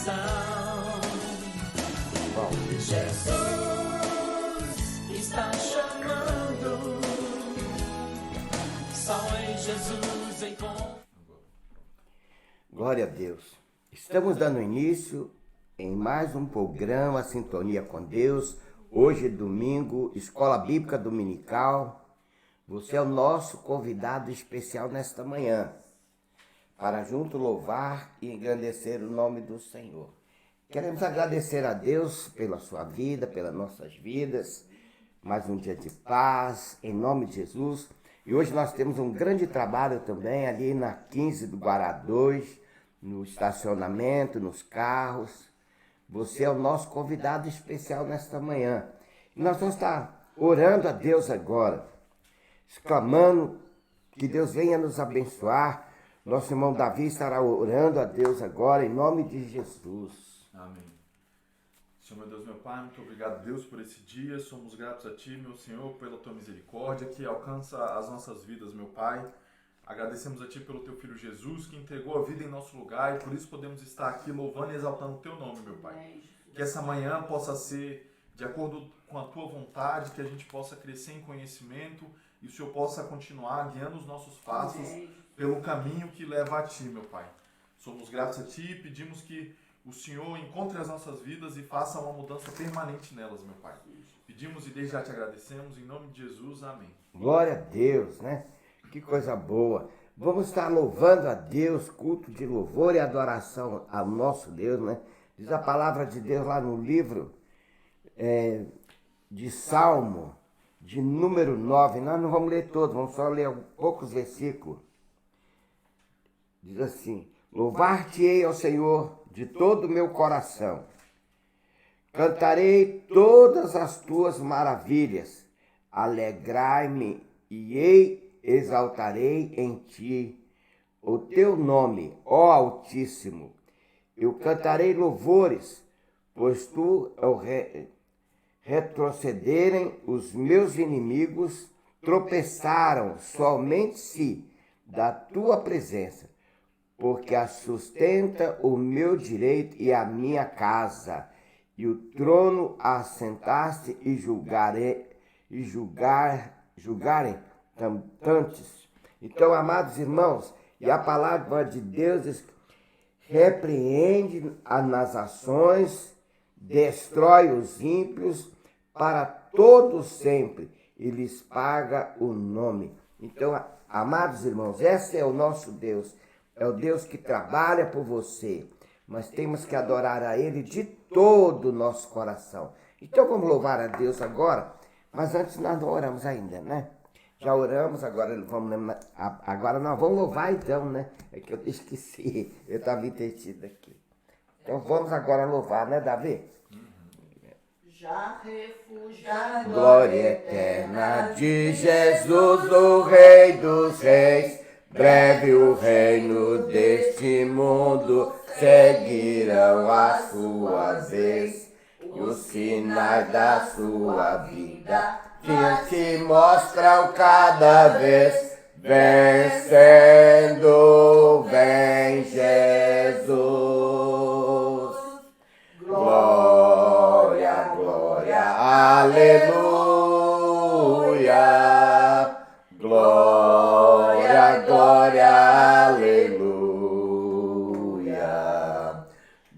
coração. Jesus está chamando, só em Jesus encontra. Glória a Deus. Estamos dando início em mais um programa Sintonia com Deus. Hoje é domingo, Escola Bíblica Dominical. Você é o nosso convidado especial nesta manhã, para junto louvar e engrandecer o nome do Senhor. Queremos agradecer a Deus pela sua vida, pelas nossas vidas. Mais um dia de paz, em nome de Jesus. E hoje nós temos um grande trabalho também ali na 15 do Guará 2, no estacionamento, nos carros. Você é o nosso convidado especial nesta manhã. E nós vamos estar orando a Deus agora, exclamando que Deus venha nos abençoar. Nosso irmão Davi estará orando a Deus agora, em nome de Jesus. Amém. Senhor, meu Deus, meu Pai, muito obrigado, Deus, por esse dia. Somos gratos a Ti, meu Senhor, pela Tua misericórdia que alcança as nossas vidas, meu Pai. Agradecemos a Ti pelo Teu Filho Jesus, que entregou a vida em nosso lugar, e por isso podemos estar aqui louvando e exaltando o Teu nome, meu Pai. Que essa manhã possa ser de acordo com a Tua vontade, que a gente possa crescer em conhecimento e o Senhor possa continuar guiando os nossos passos pelo caminho que leva a Ti, meu Pai. Somos gratos a Ti e pedimos que o Senhor encontre as nossas vidas e faça uma mudança permanente nelas, meu Pai. Pedimos e desde já te agradecemos, em nome de Jesus, amém. Glória a Deus, né? Que coisa boa. Vamos estar louvando a Deus, culto de louvor e adoração ao nosso Deus, né? Diz a palavra de Deus lá no livro de Salmo, de número 9. Nós não vamos ler todos, vamos só ler poucos versículos. Diz assim: louvar-te-ei ao Senhor de todo o meu coração. Cantarei todas as tuas maravilhas. Alegrai-me e exaltarei em ti o teu nome, ó Altíssimo. Eu cantarei louvores, pois tu, ao retrocederem os meus inimigos, tropeçaram somente-se da tua presença, porque a sustenta o meu direito e a minha casa, e o trono assentaste e julgarem tantos. Então, amados irmãos, e a palavra de Deus repreende nas ações, destrói os ímpios para todos sempre, e lhes paga o nome. Então, amados irmãos, esse é o nosso Deus. É o Deus que trabalha por você, mas temos que adorar a Ele de todo o nosso coração. Então vamos louvar a Deus agora, mas antes nós não oramos ainda, né? Já oramos, agora nós vamos louvar então, né? É que eu esqueci, eu estava entretido aqui. Então vamos agora louvar, né, Davi? Já refugiado, glória eterna de Jesus, o Rei dos Reis. Breve o reino deste mundo seguirão a sua vez, e os sinais da sua vida te mostram cada vez, vencendo, vem Jesus. Glória, glória, aleluia, glória, glória, aleluia.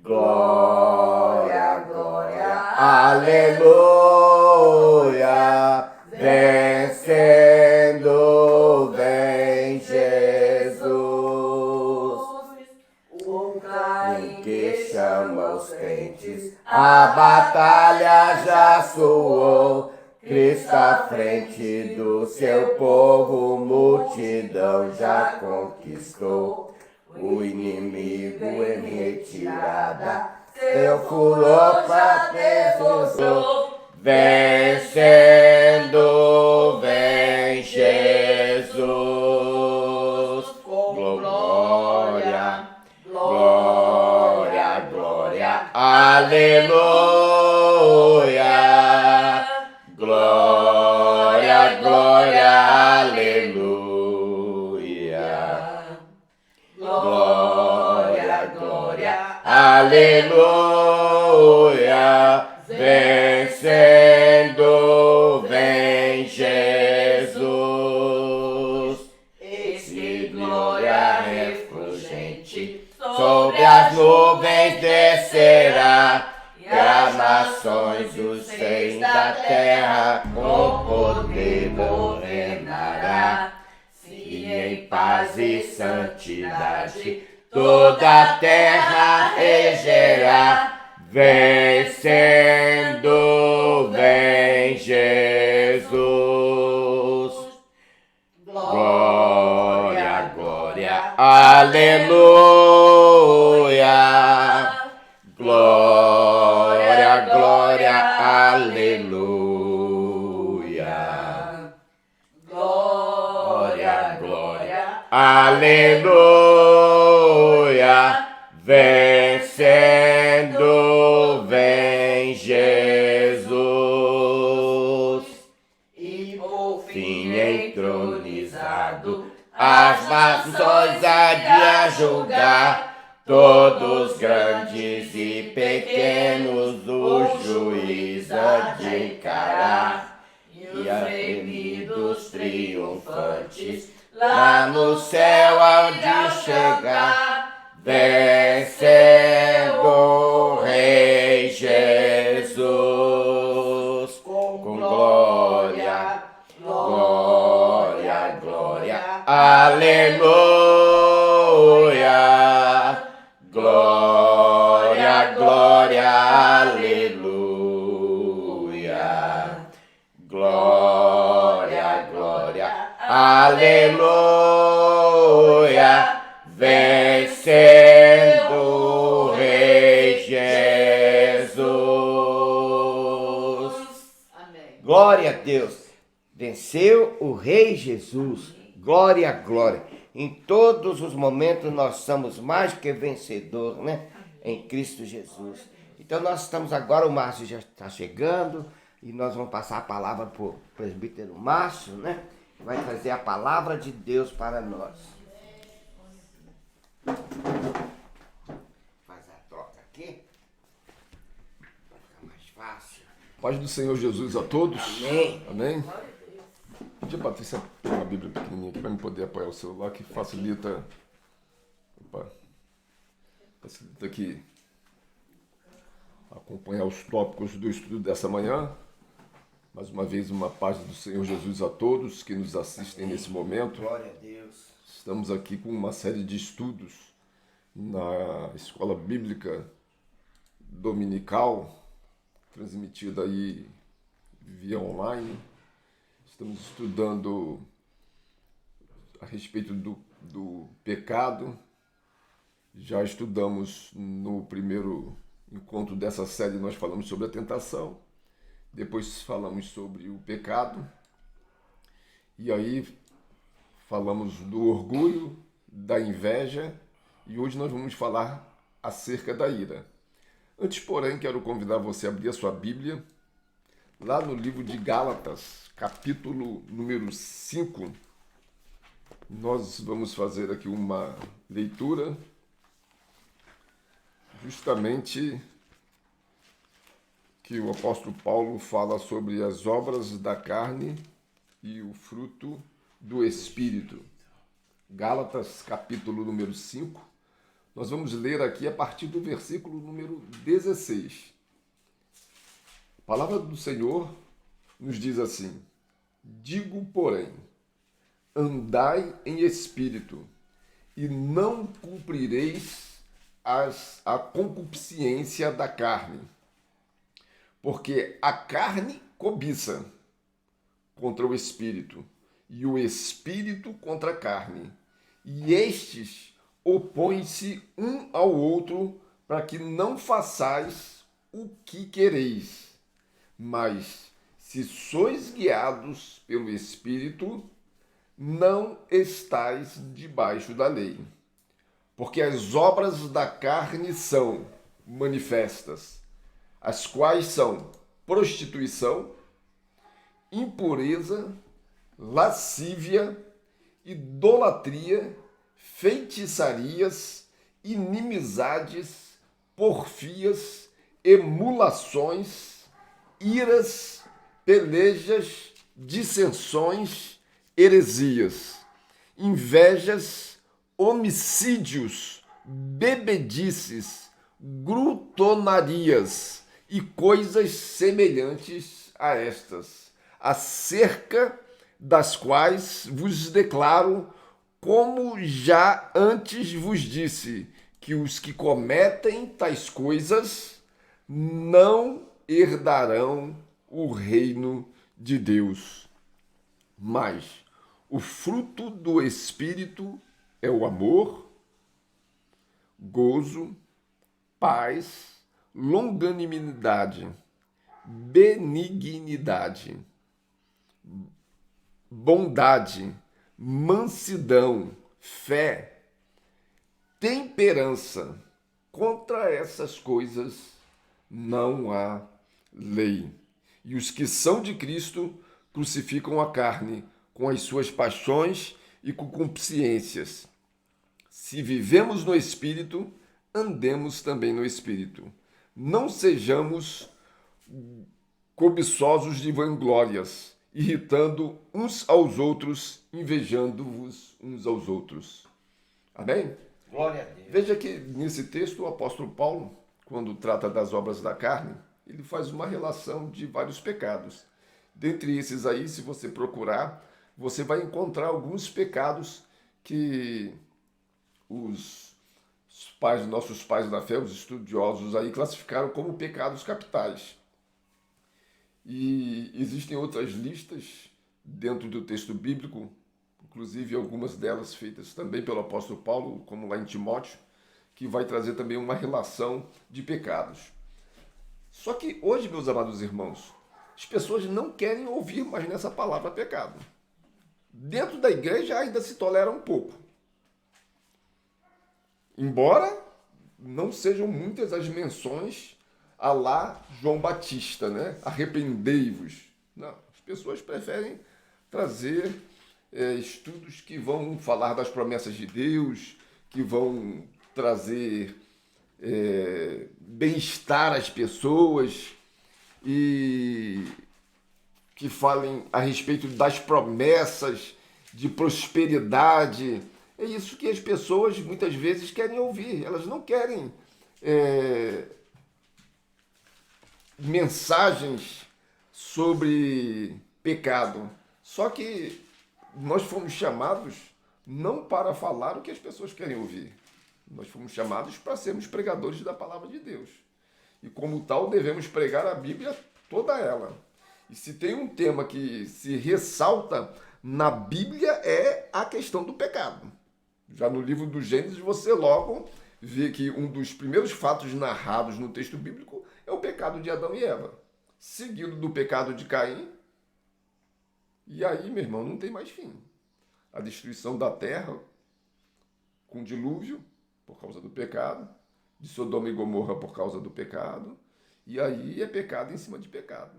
Glória, glória, aleluia. Vencendo, vem Jesus. Em que chama os crentes, a batalha já soou. Cristo à frente do seu povo, multidão já conquistou. O inimigo em retirada, seu furor pra tesouro. Vencendo, vem Jesus. Glória, glória, glória, aleluia. Glória, glória, aleluia. Glória, glória, aleluia. da terra com poder governará. Se em paz e santidade toda a terra regerá. Vencendo, vem Jesus. Glória, glória, aleluia. Glória, glória, aleluia. Glória, glória, aleluia. Vencendo, vem Jesus. E por Fim entronizado, as nações há de a julgar. Todos grandes e pequenos o juiz há de encarar. E os remidos triunfantes lá no céu hão de chegar. Vencendo o Rei Jesus. Com glória, glória, glória, aleluia. Glória, glória, aleluia. Glória, glória, aleluia. Vencendo o Rei Jesus. Amém. Glória a Deus. Venceu o Rei Jesus. Glória, glória. Em todos os momentos nós somos mais que vencedor, né? Em Cristo Jesus. Então nós estamos agora, o Márcio já está chegando e nós vamos passar a palavra para o presbítero Márcio, né? Que vai trazer a palavra de Deus para nós. Faz a troca aqui. Vai ficar mais fácil. Paz do Senhor Jesus a todos. Amém. Amém. Pedir a Patrícia pegar uma Bíblia pequenininha aqui para me poder apoiar o celular, que facilita. Opa, facilita aqui acompanhar os tópicos do estudo dessa manhã. Mais uma vez, uma paz do Senhor Jesus a todos que nos assistem nesse momento. Glória a Deus. Estamos aqui com uma série de estudos na Escola Bíblica Dominical, transmitida aí via online. Estamos estudando a respeito do pecado. Já estudamos no primeiro encontro dessa série, nós falamos sobre a tentação. Depois falamos sobre o pecado. E aí falamos do orgulho, da inveja. E hoje nós vamos falar acerca da ira. Antes, porém, quero convidar você a abrir a sua Bíblia lá no livro de Gálatas, capítulo número 5. Nós vamos fazer aqui uma leitura justamente que o apóstolo Paulo fala sobre as obras da carne e o fruto do Espírito. Gálatas, capítulo número 5. Nós vamos ler aqui a partir do versículo número 16. A palavra do Senhor nos diz assim: digo, porém, andai em espírito, e não cumprireis a concupiscência da carne. Porque a carne cobiça contra o espírito, e o espírito contra a carne. E estes opõem-se um ao outro, para que não façais o que quereis. Mas, se sois guiados pelo Espírito, não estais debaixo da lei. Porque as obras da carne são manifestas, as quais são prostituição, impureza, lascívia, idolatria, feitiçarias, inimizades, porfias, emulações, iras, pelejas, dissensões, heresias, invejas, homicídios, bebedices, glutonarias e coisas semelhantes a estas, acerca das quais vos declaro, como já antes vos disse, que os que cometem tais coisas não herdarão o reino de Deus. Mas o fruto do Espírito é o amor, gozo, paz, longanimidade, benignidade, bondade, mansidão, fé, temperança. Contra essas coisas não há lei. E os que são de Cristo crucificam a carne com as suas paixões e concupiscências. Se vivemos no Espírito, andemos também no Espírito. Não sejamos cobiçosos de vanglórias, irritando uns aos outros, invejando-vos uns aos outros. Amém? Glória a Deus. Veja que nesse texto o apóstolo Paulo, quando trata das obras da carne, ele faz uma relação de vários pecados. Dentre esses aí, se você procurar, você vai encontrar alguns pecados que os pais, nossos pais da fé, os estudiosos aí, classificaram como pecados capitais. E existem outras listas dentro do texto bíblico, inclusive algumas delas feitas também pelo apóstolo Paulo, como lá em Timóteo, que vai trazer também uma relação de pecados. Só que hoje, meus amados irmãos, as pessoas não querem ouvir mais nessa palavra pecado. Dentro da igreja ainda se tolera um pouco. Embora não sejam muitas as menções a lá João Batista, né? Arrependei-vos. Não, as pessoas preferem trazer estudos que vão falar das promessas de Deus, que vão trazer bem-estar às pessoas e que falem a respeito das promessas de prosperidade. É isso que as pessoas muitas vezes querem ouvir. Elas não querem mensagens sobre pecado. Só que nós fomos chamados não para falar o que as pessoas querem ouvir. Nós fomos chamados para sermos pregadores da palavra de Deus. E como tal, devemos pregar a Bíblia toda ela. E se tem um tema que se ressalta na Bíblia é a questão do pecado. Já no livro do Gênesis, você logo vê que um dos primeiros fatos narrados no texto bíblico é o pecado de Adão e Eva, seguido do pecado de Caim. E aí, meu irmão, não tem mais fim. A destruição da terra com dilúvio por causa do pecado, de Sodoma e Gomorra por causa do pecado, e aí é pecado em cima de pecado,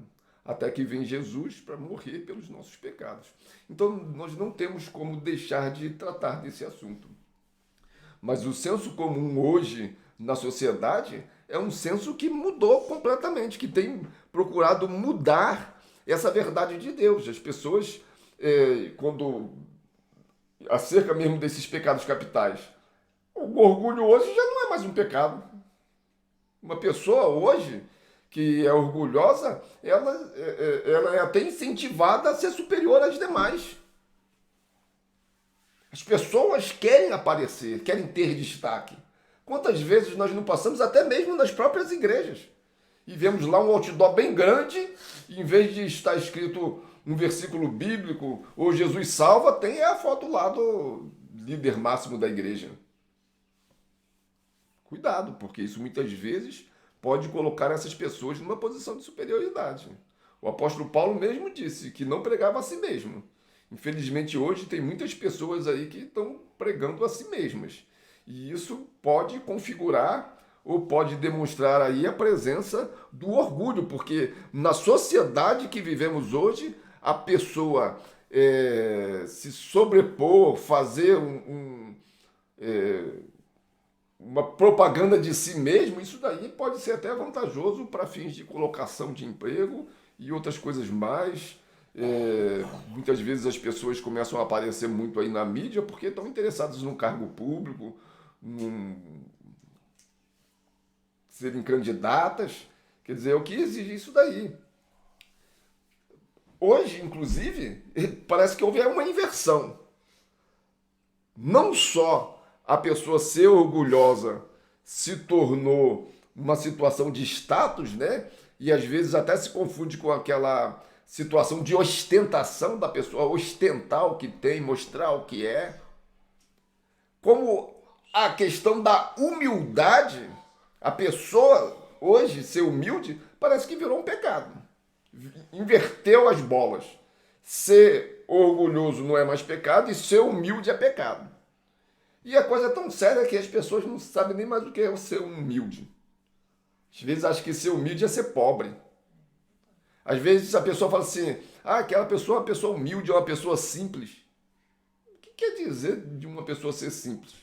até que vem Jesus para morrer pelos nossos pecados. Então, nós não temos como deixar de tratar desse assunto. Mas o senso comum hoje na sociedade é um senso que mudou completamente, que tem procurado mudar essa verdade de Deus. As pessoas, quando acerca mesmo desses pecados capitais, o orgulho hoje já não é mais um pecado. Uma pessoa hoje que é orgulhosa, ela é até incentivada a ser superior às demais. As pessoas querem aparecer, querem ter destaque. Quantas vezes nós não passamos até mesmo nas próprias igrejas e vemos lá um outdoor bem grande, e em vez de estar escrito um versículo bíblico ou Jesus salva, tem a foto lá do líder máximo da igreja. Cuidado, porque isso muitas vezes pode colocar essas pessoas numa posição de superioridade. O apóstolo Paulo mesmo disse que não pregava a si mesmo. Infelizmente hoje tem muitas pessoas aí que estão pregando a si mesmas. E isso pode configurar ou pode demonstrar aí a presença do orgulho, porque na sociedade que vivemos hoje, a pessoa se sobrepor, fazer uma propaganda de si mesmo, isso daí pode ser até vantajoso para fins de colocação de emprego e outras coisas mais. Muitas vezes as pessoas começam a aparecer muito aí na mídia porque estão interessadas num cargo público, serem candidatas. Quer dizer, é o que exige isso daí. Hoje, inclusive, parece que houve uma inversão. Não só a pessoa ser orgulhosa se tornou uma situação de status, né? E às vezes até se confunde com aquela situação de ostentação da pessoa, ostentar o que tem, mostrar o que é. Como a questão da humildade, a pessoa hoje ser humilde parece que virou um pecado. Inverteu as bolas. Ser orgulhoso não é mais pecado e ser humilde é pecado. E a coisa é tão séria que as pessoas não sabem nem mais o que é ser humilde. Às vezes acham que ser humilde é ser pobre. Às vezes a pessoa fala assim, aquela pessoa é uma pessoa humilde, é uma pessoa simples. O que quer dizer de uma pessoa ser simples?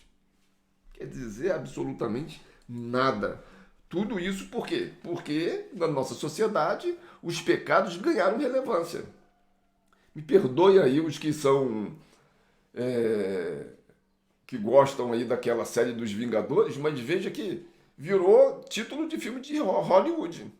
Quer dizer absolutamente nada. Tudo isso por quê? Porque na nossa sociedade os pecados ganharam relevância. Me perdoe aí os que são... que gostam aí daquela série dos Vingadores, mas veja que virou título de filme de Hollywood.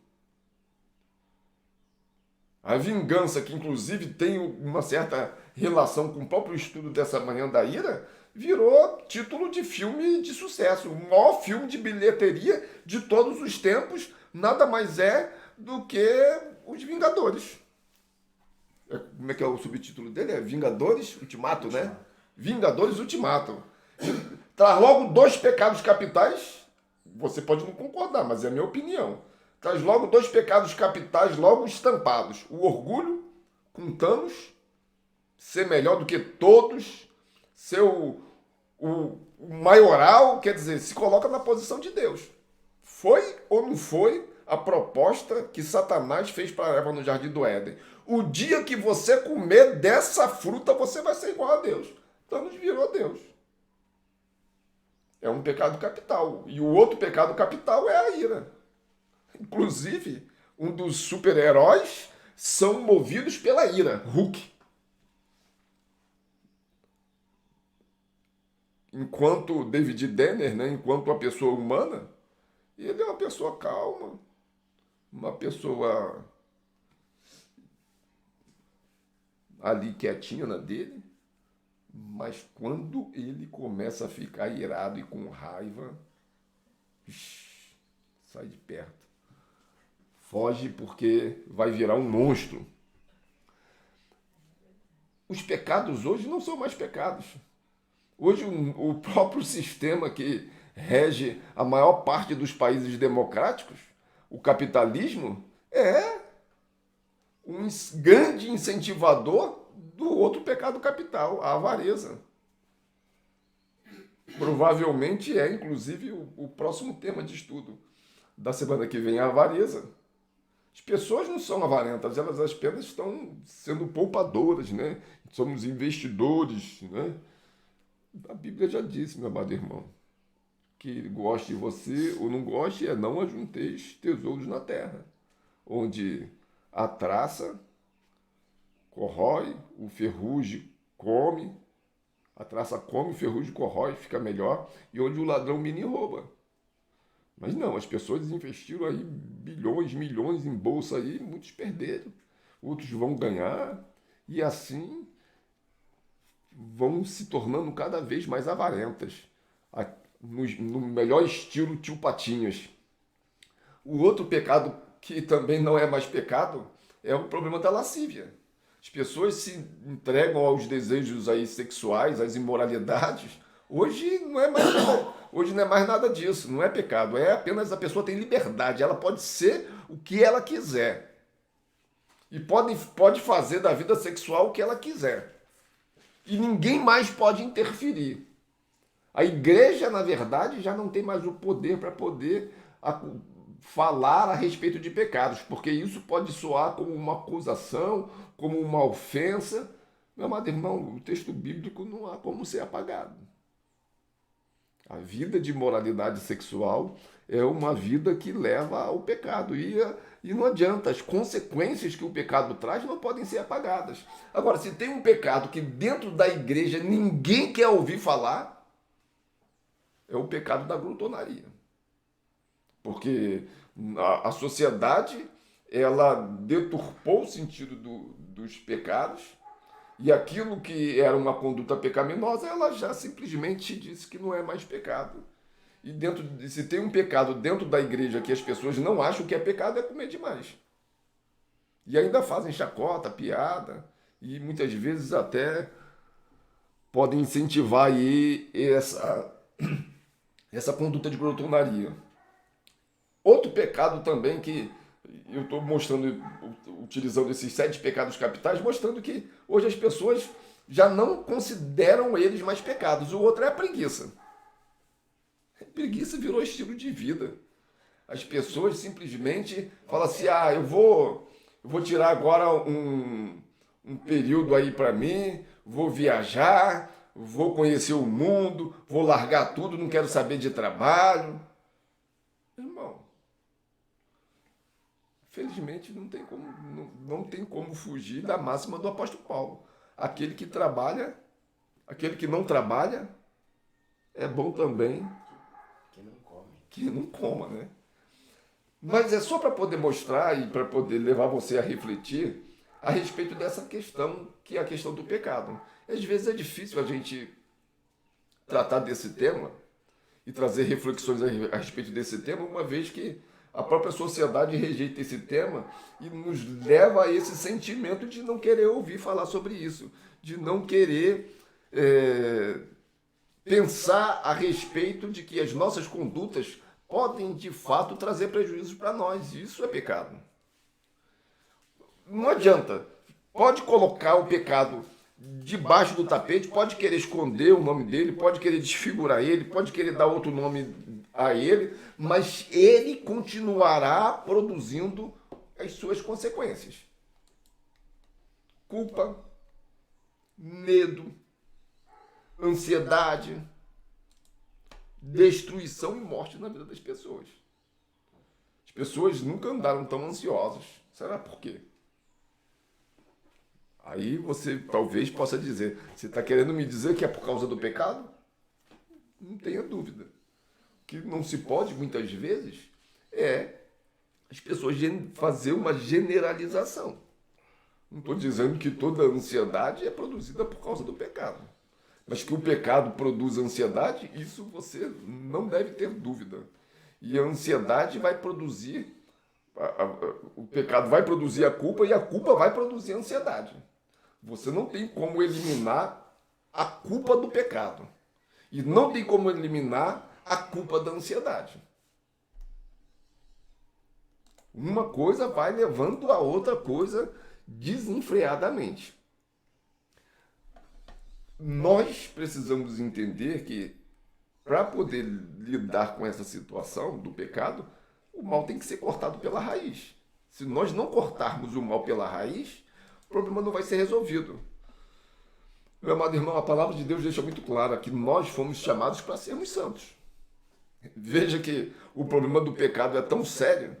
A vingança, que inclusive tem uma certa relação com o próprio estudo dessa Manhã da Ira, virou título de filme de sucesso. O maior filme de bilheteria de todos os tempos nada mais é do que Os Vingadores. Como é que é o subtítulo dele? É Vingadores Ultimato, né? Vingadores Ultimato. Traz logo 2 pecados capitais. Você pode não concordar, mas é a minha opinião. Traz logo 2 pecados capitais logo estampados. O orgulho, com Thanos, ser melhor do que todos, ser o maioral, quer dizer, se coloca na posição de Deus. Foi ou não foi a proposta que Satanás fez para Eva no Jardim do Éden? O dia que você comer dessa fruta, você vai ser igual a Deus. Thanos virou Deus. É um pecado capital. E o outro pecado capital é a ira. Inclusive, um dos super-heróis são movidos pela ira. Hulk. Enquanto David Denner, né, enquanto uma pessoa humana, ele é uma pessoa calma, uma pessoa ali quietinha na dele, mas quando ele começa a ficar irado e com raiva, sai de perto. Foge porque vai virar um monstro. Os pecados hoje não são mais pecados. Hoje o próprio sistema que rege a maior parte dos países democráticos, o capitalismo, é um grande incentivador do outro pecado capital, a avareza. Provavelmente é, inclusive, o próximo tema de estudo da semana que vem, a avareza. As pessoas não são avarentas, elas apenas estão sendo poupadoras, né? Somos investidores, né? A Bíblia já disse, meu amado irmão, que goste de você ou não goste, não ajunteis tesouros na terra, onde a traça corrói, o ferrugem come, a traça come, o ferrugem corrói, fica melhor, e onde o ladrão mina e rouba. Mas não, as pessoas investiram aí bilhões, milhões em bolsa aí, muitos perderam, outros vão ganhar, e assim vão se tornando cada vez mais avarentas, no melhor estilo tio Patinhas. O outro pecado que também não é mais pecado é o problema da lascívia. As pessoas se entregam aos desejos aí sexuais, às imoralidades. Hoje não é mais nada disso, não é pecado, é apenas a pessoa tem liberdade, ela pode ser o que ela quiser. E pode fazer da vida sexual o que ela quiser. E ninguém mais pode interferir. A igreja, na verdade, já não tem mais o poder para poder falar a respeito de pecados, porque isso pode soar como uma acusação, como uma ofensa. Meu amado irmão, o texto bíblico não há como ser apagado. A vida de moralidade sexual é uma vida que leva ao pecado. E não adianta, as consequências que o pecado traz não podem ser apagadas. Agora, se tem um pecado que dentro da igreja ninguém quer ouvir falar, é o pecado da glutonaria. Porque a sociedade, ela deturpou o sentido dos pecados, e aquilo que era uma conduta pecaminosa, ela já simplesmente disse que não é mais pecado. E se tem um pecado dentro da igreja que as pessoas não acham que é pecado, é comer demais. E ainda fazem chacota, piada, e muitas vezes até podem incentivar aí essa conduta de glotonaria. Outro pecado também que eu estou mostrando, utilizando esses 7 pecados capitais, mostrando que hoje as pessoas já não consideram eles mais pecados. O outro é a preguiça. A preguiça virou estilo de vida. As pessoas simplesmente falam assim, eu vou tirar agora um período aí para mim, vou viajar, vou conhecer o mundo, vou largar tudo, não quero saber de trabalho. Irmão, felizmente não tem como fugir da máxima do apóstolo Paulo. Aquele que não trabalha, é bom também que não coma, né? Mas é só para poder mostrar e para poder levar você a refletir a respeito dessa questão, que é a questão do pecado. Às vezes é difícil a gente tratar desse tema e trazer reflexões a respeito desse tema, uma vez que a própria sociedade rejeita esse tema e nos leva a esse sentimento de não querer ouvir falar sobre isso, de não querer pensar a respeito de que as nossas condutas podem, de fato, trazer prejuízos para nós. Isso é pecado. Não adianta. Pode colocar o pecado debaixo do tapete, pode querer esconder o nome dele, pode querer desfigurar ele, pode querer dar outro nome a ele, mas ele continuará produzindo as suas consequências. Culpa, medo, ansiedade, destruição e morte na vida das pessoas. As pessoas nunca andaram tão ansiosas. Será por quê? Aí você talvez possa dizer, você está querendo me dizer que é por causa do pecado? Não tenha dúvida. O que não se pode, muitas vezes, é as pessoas fazer uma generalização. Não estou dizendo que toda ansiedade é produzida por causa do pecado. Mas que o pecado produz ansiedade, isso você não deve ter dúvida. E a ansiedade vai produzir, o pecado vai produzir a culpa e a culpa vai produzir a ansiedade. Você não tem como eliminar a culpa do pecado. E não tem como eliminar a culpa da ansiedade. Uma coisa vai levando a outra coisa desenfreadamente. Nós precisamos entender que, para poder lidar com essa situação do pecado, o mal tem que ser cortado pela raiz. Se nós não cortarmos o mal pela raiz, o problema não vai ser resolvido. Meu amado irmão, a palavra de Deus deixa muito clara que nós fomos chamados para sermos santos. Veja que o problema do pecado é tão sério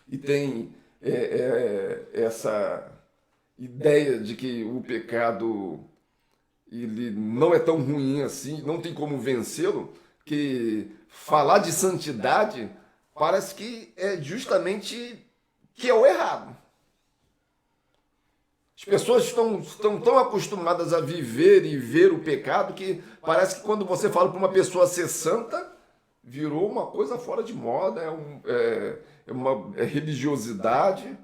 e tem essa ideia de que o pecado ele não é tão ruim assim, não tem como vencê-lo, que falar de santidade parece que é justamente que é o errado. As pessoas estão tão acostumadas a viver e ver o pecado que parece que quando você fala para uma pessoa ser santa, virou uma coisa fora de moda, é religiosidade.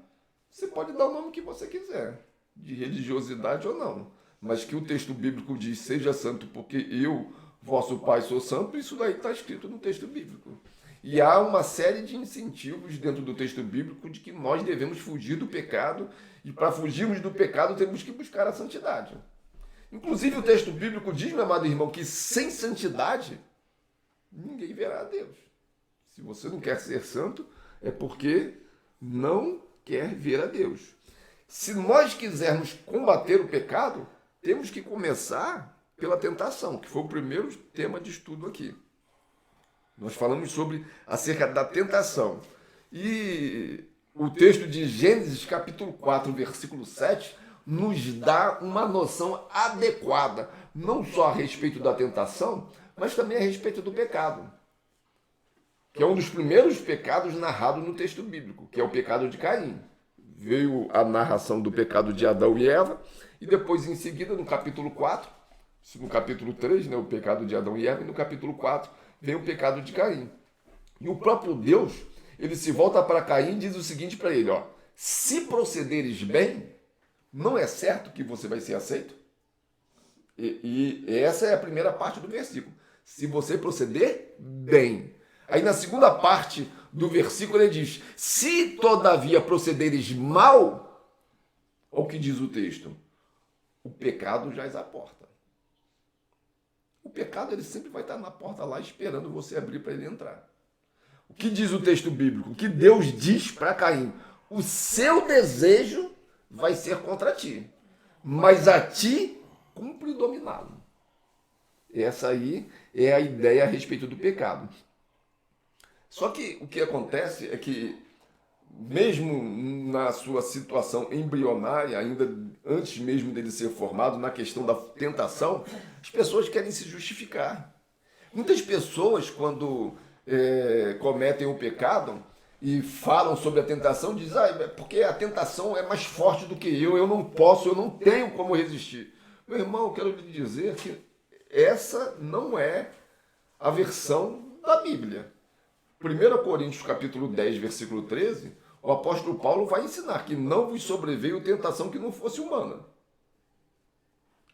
Você pode dar o nome que você quiser, de religiosidade ou não. Mas que o texto bíblico diz, seja santo porque eu, vosso Pai, sou santo, isso daí está escrito no texto bíblico. E há uma série de incentivos dentro do texto bíblico de que nós devemos fugir do pecado, e para fugirmos do pecado temos que buscar a santidade. Inclusive o texto bíblico diz, meu amado irmão, que sem santidade ninguém verá a Deus. Se você não quer ser santo, é porque não quer ver a Deus. Se nós quisermos combater o pecado, temos que começar pela tentação, que foi o primeiro tema de estudo aqui. Nós falamos acerca da tentação. E o texto de Gênesis, capítulo 4, versículo 7, nos dá uma noção adequada, não só a respeito da tentação, mas também a respeito do pecado. que é um dos primeiros pecados narrados no texto bíblico, que é o pecado de Caim. Veio a narração do pecado de Adão e Eva, e depois, em seguida, no capítulo 4, no capítulo 3, né, o pecado de Adão e Eva, e no capítulo 4 vem o pecado de Caim. E o próprio Deus, ele se volta para Caim e diz o seguinte para ele, ó, se procederes bem, não é certo que você vai ser aceito? E essa é a primeira parte do versículo. Se você proceder bem. Aí na segunda parte do versículo ele diz, se todavia procederes mal, olha o que diz o texto, o pecado jaz à porta. O pecado ele sempre vai estar na porta lá esperando você abrir para ele entrar. O que diz o texto bíblico? O que Deus diz para Caim? O seu desejo vai ser contra ti, mas a ti cumpre dominá-lo. Essa aí é a ideia a respeito do pecado. Só que o que acontece é que, mesmo na sua situação embrionária, ainda antes mesmo dele ser formado, na questão da tentação, as pessoas querem se justificar. Muitas pessoas, quando cometem o pecado e falam sobre a tentação, dizem, porque a tentação é mais forte do que eu não posso, eu não tenho como resistir. Meu irmão, eu quero lhe dizer que essa não é a versão da Bíblia. 1 Coríntios capítulo 10, versículo 13, o apóstolo Paulo vai ensinar que não vos sobreveio tentação que não fosse humana.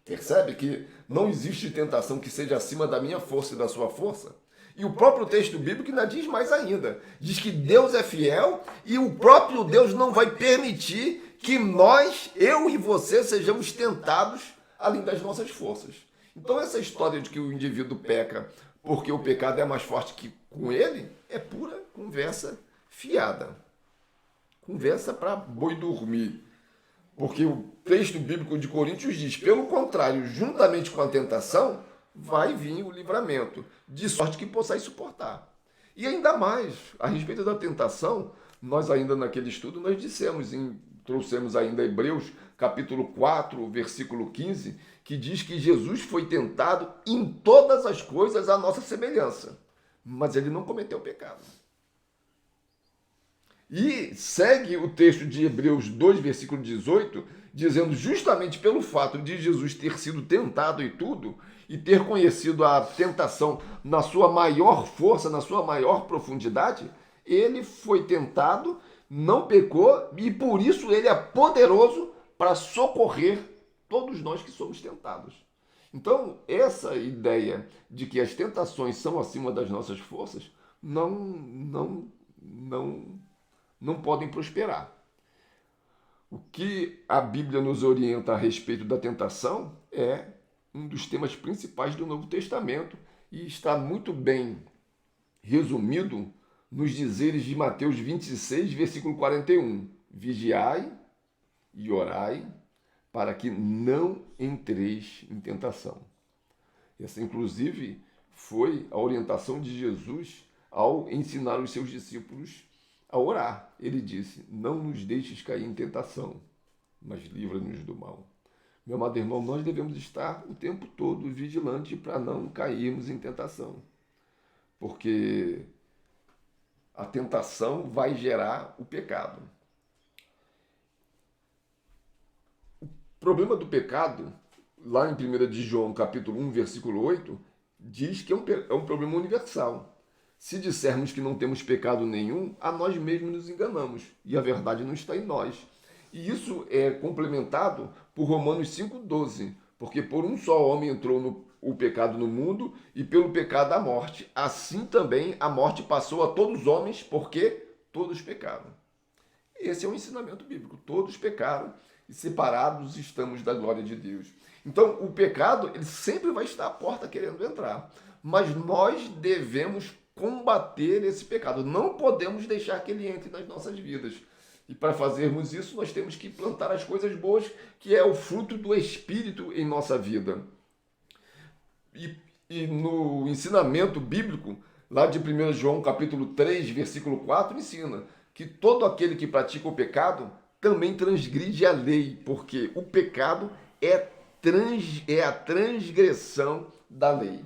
Percebe que não existe tentação que seja acima da minha força e da sua força? E o próprio texto bíblico ainda diz mais ainda. Diz que Deus é fiel e o próprio Deus não vai permitir que nós, eu e você, sejamos tentados além das nossas forças. Então essa história de que o indivíduo peca porque o pecado é mais forte que com ele, é pura conversa fiada. Conversa para boi dormir. Porque o texto bíblico de Coríntios diz, pelo contrário, juntamente com a tentação, vai vir o livramento, de sorte que possais suportar. E ainda mais, a respeito da tentação, nós ainda naquele estudo, nós trouxemos ainda Hebreus, capítulo 4, versículo 15, que diz que Jesus foi tentado em todas as coisas à nossa semelhança, mas ele não cometeu pecado. E segue o texto de Hebreus 2, versículo 18, dizendo justamente pelo fato de Jesus ter sido tentado e tudo, e ter conhecido a tentação na sua maior força, na sua maior profundidade, ele foi tentado, não pecou, e por isso ele é poderoso para socorrer todos nós que somos tentados. Então, essa ideia de que as tentações são acima das nossas forças não podem prosperar. O que a Bíblia nos orienta a respeito da tentação é um dos temas principais do Novo Testamento e está muito bem resumido nos dizeres de Mateus 26, versículo 41. Vigiai e orai para que não entreis em tentação. Essa, inclusive, foi a orientação de Jesus ao ensinar os seus discípulos a orar. Ele disse, não nos deixes cair em tentação, mas livra-nos do mal. Meu amado irmão, nós devemos estar o tempo todo vigilante para não cairmos em tentação, porque a tentação vai gerar o pecado. O problema do pecado, lá em 1 de João, capítulo 1, versículo 8, diz que é um problema universal. Se dissermos que não temos pecado nenhum, a nós mesmos nos enganamos, e a verdade não está em nós. E isso é complementado por Romanos 5,12, porque por um só homem entrou o pecado no mundo, e pelo pecado a morte. Assim também a morte passou a todos os homens, porque todos pecaram. Esse é o ensinamento bíblico. Todos pecaram e separados estamos da glória de Deus. Então, o pecado ele sempre vai estar à porta querendo entrar. Mas nós devemos combater esse pecado. Não podemos deixar que ele entre nas nossas vidas. E para fazermos isso, nós temos que plantar as coisas boas, que é o fruto do Espírito em nossa vida. E no ensinamento bíblico, lá de 1 João capítulo 3, versículo 4, ensina que todo aquele que pratica o pecado também transgride a lei, porque o pecado é a transgressão da lei.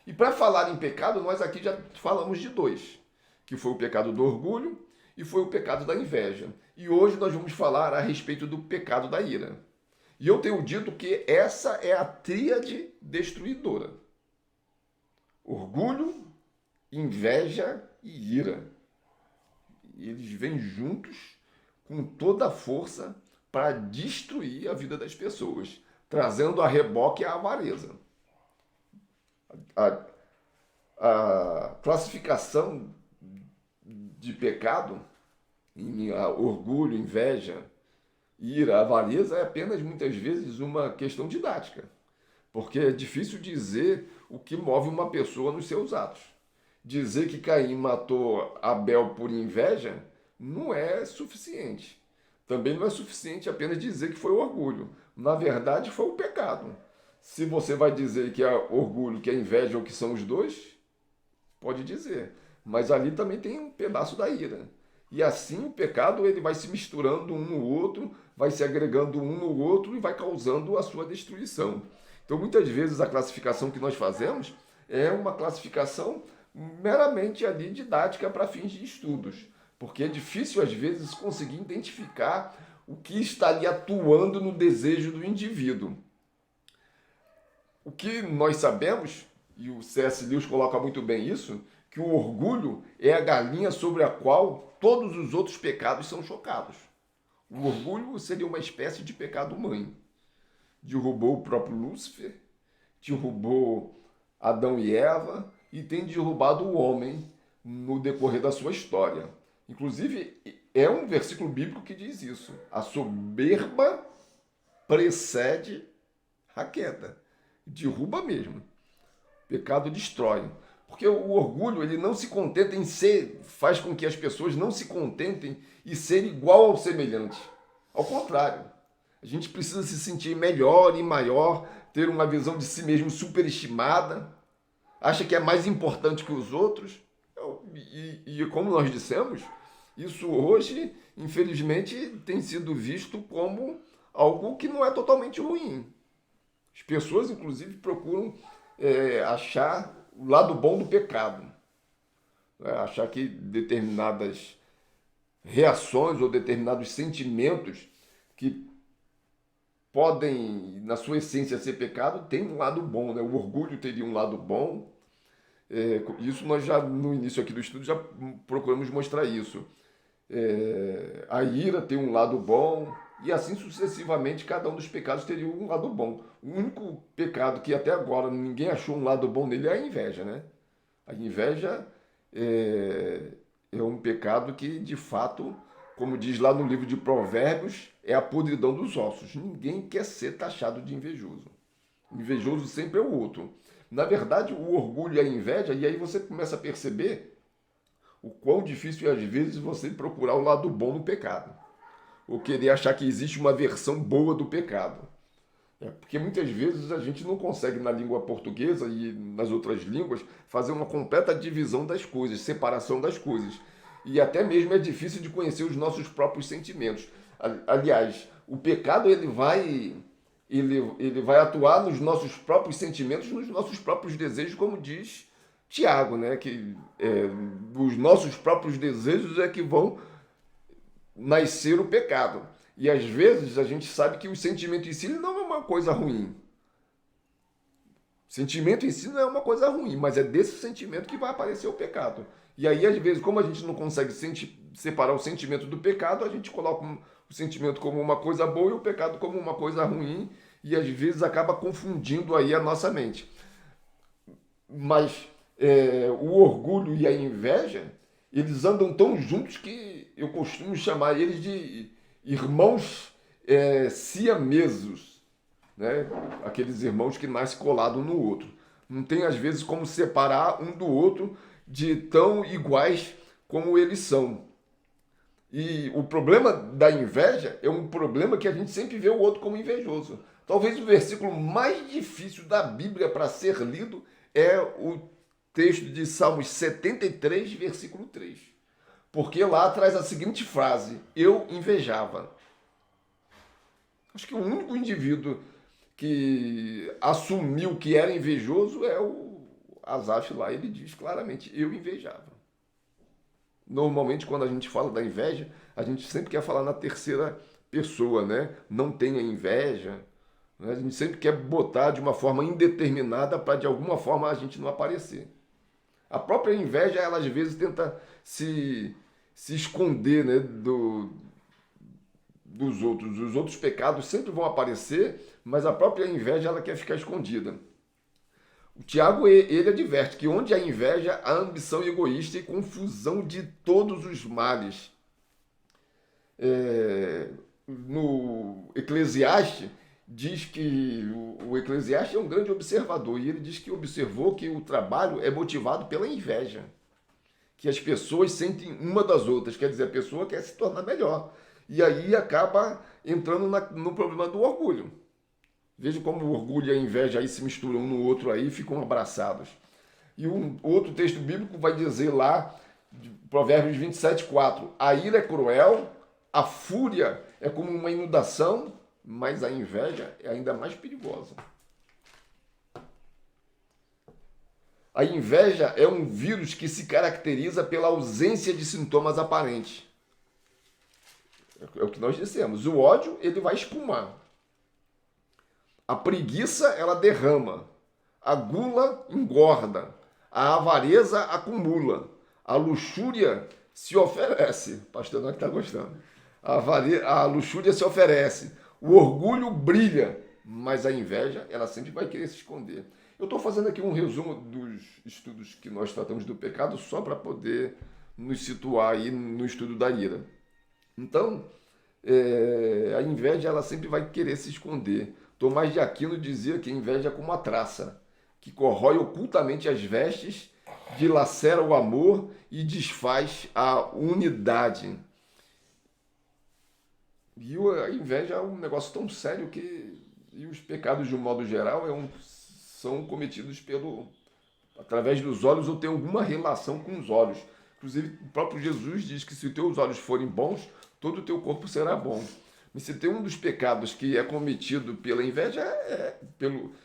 E para falar em pecado, nós aqui já falamos de dois. que foi o pecado do orgulho e foi o pecado da inveja. E hoje nós vamos falar a respeito do pecado da ira. E eu tenho dito que essa é a tríade destruidora: orgulho, inveja e ira. Eles vêm juntos com toda a força para destruir a vida das pessoas, trazendo a reboque a avareza. A classificação de pecado em orgulho, inveja, ira, avareza é apenas muitas vezes uma questão didática, porque é difícil dizer o que move uma pessoa nos seus atos. Dizer que Caim matou Abel por inveja não é suficiente. Também não é suficiente apenas dizer que foi o orgulho. Na verdade, foi o pecado. Se você vai dizer que é orgulho, que é inveja ou que são os dois, pode dizer. Mas ali também tem um pedaço da ira. E assim o pecado ele vai se misturando um no outro, vai se agregando um no outro e vai causando a sua destruição. Então, muitas vezes, a classificação que nós fazemos é uma classificação meramente ali didática para fins de estudos. Porque é difícil, às vezes, conseguir identificar o que está ali atuando no desejo do indivíduo. O que nós sabemos, e o C.S. Lewis coloca muito bem isso, que o orgulho é a galinha sobre a qual todos os outros pecados são chocados. O orgulho seria uma espécie de pecado-mãe. Derrubou o próprio Lúcifer, derrubou Adão e Eva e tem derrubado o homem no decorrer da sua história. Inclusive, é um versículo bíblico que diz isso. A soberba precede a queda. Derruba mesmo. O pecado destrói. Porque o orgulho, ele não se contenta em ser, faz com que as pessoas não se contentem em ser igual ao semelhante. Ao contrário. A gente precisa se sentir melhor e maior, ter uma visão de si mesmo superestimada, acha que é mais importante que os outros. E como nós dissemos, isso hoje, infelizmente, tem sido visto como algo que não é totalmente ruim. As pessoas, inclusive, procuram achar o lado bom do pecado. Achar que determinadas reações ou determinados sentimentos que podem, na sua essência, ser pecado, tem um lado bom, né? O orgulho teria um lado bom. Isso nós já, no início aqui do estudo, já procuramos mostrar isso. A ira tem um lado bom, e assim sucessivamente, cada um dos pecados teria um lado bom. O único pecado que até agora ninguém achou um lado bom nele é a inveja, né? A inveja é um pecado que, de fato, como diz lá no livro de Provérbios, é a podridão dos ossos. Ninguém quer ser taxado de invejoso. Invejoso sempre é o outro. Na verdade, o orgulho e a inveja, e aí você começa a perceber o quão difícil é, às vezes, você procurar o lado bom no pecado. Ou querer achar que existe uma versão boa do pecado. Porque muitas vezes a gente não consegue, na língua portuguesa e nas outras línguas, fazer uma completa divisão das coisas, separação das coisas. E até mesmo é difícil de conhecer os nossos próprios sentimentos. Aliás, o pecado ele vai atuar nos nossos próprios sentimentos, nos nossos próprios desejos, como diz Tiago, né? Que os nossos próprios desejos é que vão nascer o pecado. E às vezes a gente sabe que o sentimento em si não é uma coisa ruim. Sentimento em si não é uma coisa ruim, mas é desse sentimento que vai aparecer o pecado. E aí, às vezes, como a gente não consegue separar o sentimento do pecado, a gente coloca o sentimento como uma coisa boa e o pecado como uma coisa ruim, e às vezes acaba confundindo aí a nossa mente. Mas o orgulho e a inveja, eles andam tão juntos que eu costumo chamar eles de irmãos siamesos, né? Aqueles irmãos que nascem colados um no outro. Não tem, às vezes, como separar um do outro de tão iguais como eles são. E o problema da inveja é um problema que a gente sempre vê o outro como invejoso. Talvez o versículo mais difícil da Bíblia para ser lido é o texto de Salmos 73, versículo 3. Porque lá traz a seguinte frase: eu invejava. Acho que o único indivíduo que assumiu que era invejoso é o Asaf lá. Ele diz claramente: eu invejava. Normalmente, quando a gente fala da inveja, a gente sempre quer falar na terceira pessoa, né? Não tenha inveja, né? A gente sempre quer botar de uma forma indeterminada para de alguma forma a gente não aparecer. A própria inveja, ela às vezes tenta se esconder, né, dos outros. Os outros pecados sempre vão aparecer, mas a própria inveja ela quer ficar escondida. O Tiago, ele adverte que onde há inveja, há ambição egoísta e confusão de todos os males. No Eclesiastes, diz que o Eclesiastes é um grande observador e ele diz que observou que o trabalho é motivado pela inveja, que as pessoas sentem uma das outras, quer dizer, a pessoa quer se tornar melhor. E aí acaba entrando no problema do orgulho. Veja como o orgulho e a inveja aí se misturam um no outro aí e ficam abraçados. E um outro texto bíblico vai dizer lá, Provérbios 27:4, a ira é cruel, a fúria é como uma inundação, mas a inveja é ainda mais perigosa. A inveja é um vírus que se caracteriza pela ausência de sintomas aparentes. É o que nós dissemos. O ódio, ele vai espumar. A preguiça, ela derrama. A gula engorda. A avareza acumula. A luxúria se oferece. Pastor não está gostando. A luxúria se oferece. O orgulho brilha. Mas a inveja, ela sempre vai querer se esconder. Eu estou fazendo aqui um resumo dos estudos que nós tratamos do pecado só para poder nos situar aí no estudo da ira. Então, a inveja ela sempre vai querer se esconder. Tomás de Aquino dizia que a inveja é como uma traça, que corrói ocultamente as vestes, dilacera o amor e desfaz a unidade. E a inveja é um negócio tão sério que e os pecados, de um modo geral, são cometidos através dos olhos ou tem alguma relação com os olhos. Inclusive, o próprio Jesus diz que se os teus olhos forem bons, todo o teu corpo será bom. Mas se tem um dos pecados que é cometido pela inveja,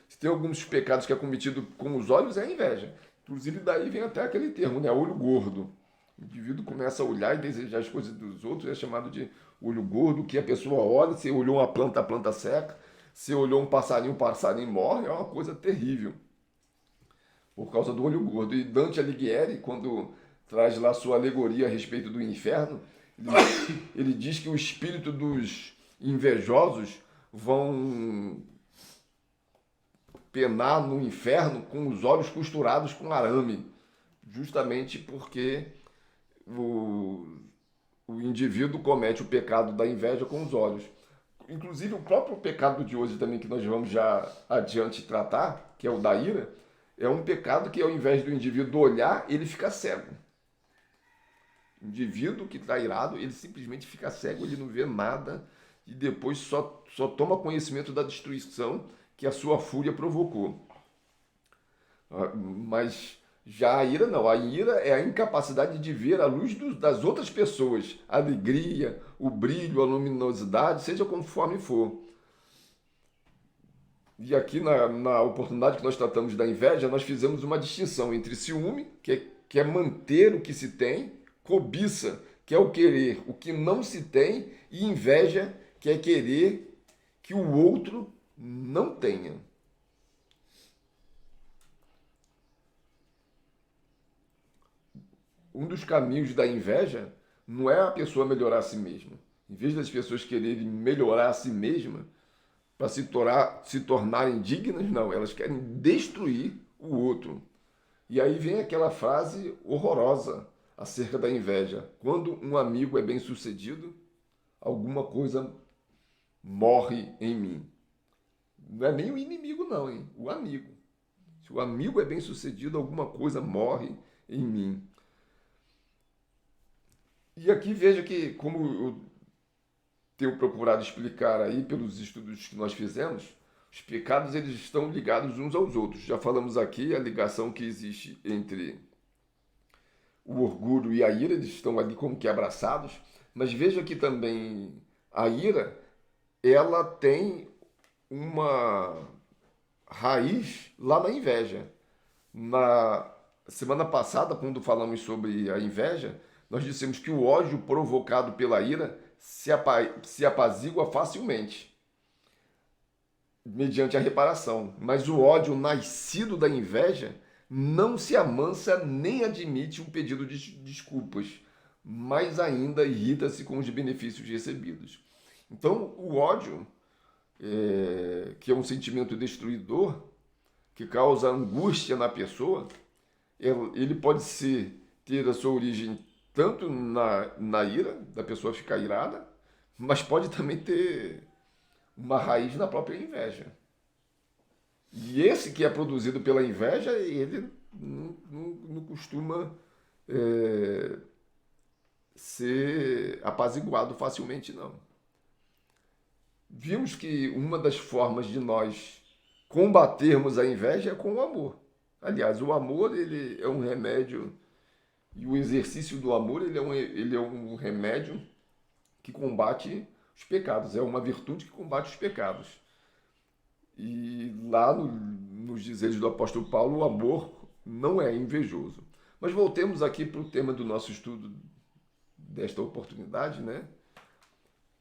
se tem alguns pecados que é cometido com os olhos, é a inveja. Inclusive, daí vem até aquele termo, né? Olho gordo. O indivíduo começa a olhar e desejar as coisas dos outros, é chamado de olho gordo, que a pessoa olha, se olhou uma planta, a planta seca, se olhou um passarinho, o passarinho morre, é uma coisa terrível. Por causa do olho gordo. E Dante Alighieri, quando traz lá sua alegoria a respeito do inferno, ele diz que o espírito dos invejosos vão penar no inferno com os olhos costurados com arame, justamente porque o indivíduo comete o pecado da inveja com os olhos. Inclusive, o próprio pecado de hoje também, que nós vamos já adiante tratar, que é o da ira, é um pecado que, ao invés do indivíduo olhar, ele fica cego. O indivíduo que está irado, ele simplesmente fica cego, ele não vê nada e depois só toma conhecimento da destruição que a sua fúria provocou. Mas já a ira não. A ira é a incapacidade de ver a luz das outras pessoas, a alegria, o brilho, a luminosidade, seja conforme for. E aqui na oportunidade que nós tratamos da inveja, nós fizemos uma distinção entre ciúme, que é manter o que se tem, cobiça, que é o querer o que não se tem, e inveja, que é querer que o outro não tenha. Um dos caminhos da inveja não é a pessoa melhorar a si mesma. Em vez das pessoas quererem melhorar a si mesma para se tornarem dignas, não, elas querem destruir o outro. E aí vem aquela frase horrorosa acerca da inveja. Quando um amigo é bem-sucedido, alguma coisa morre em mim. Não é nem o inimigo não, hein? O amigo. Se o amigo é bem-sucedido, alguma coisa morre em mim. E aqui veja que, como eu tenho procurado explicar aí pelos estudos que nós fizemos, os pecados eles estão ligados uns aos outros. Já falamos aqui a ligação que existe entre o orgulho e a ira, eles estão ali como que abraçados, mas veja que também a ira, ela tem uma raiz lá na inveja. Na semana passada, quando falamos sobre a inveja, nós dissemos que o ódio provocado pela ira se apazigua facilmente, mediante a reparação. Mas o ódio nascido da inveja não se amansa nem admite um pedido de desculpas, mas ainda irrita-se com os benefícios recebidos. Então, o ódio, que é um sentimento destruidor, que causa angústia na pessoa, ele pode ter a sua origem tanto na ira, da pessoa ficar irada, mas pode também ter uma raiz na própria inveja. E esse que é produzido pela inveja, ele não costuma ser apaziguado facilmente, não. Vimos que uma das formas de nós combatermos a inveja é com o amor. Aliás, o amor, ele é um remédio, e o exercício do amor, ele é um remédio que combate os pecados, é uma virtude que combate os pecados. E lá nos dizeres do apóstolo Paulo, o amor não é invejoso. Mas voltemos aqui para o tema do nosso estudo desta oportunidade, né?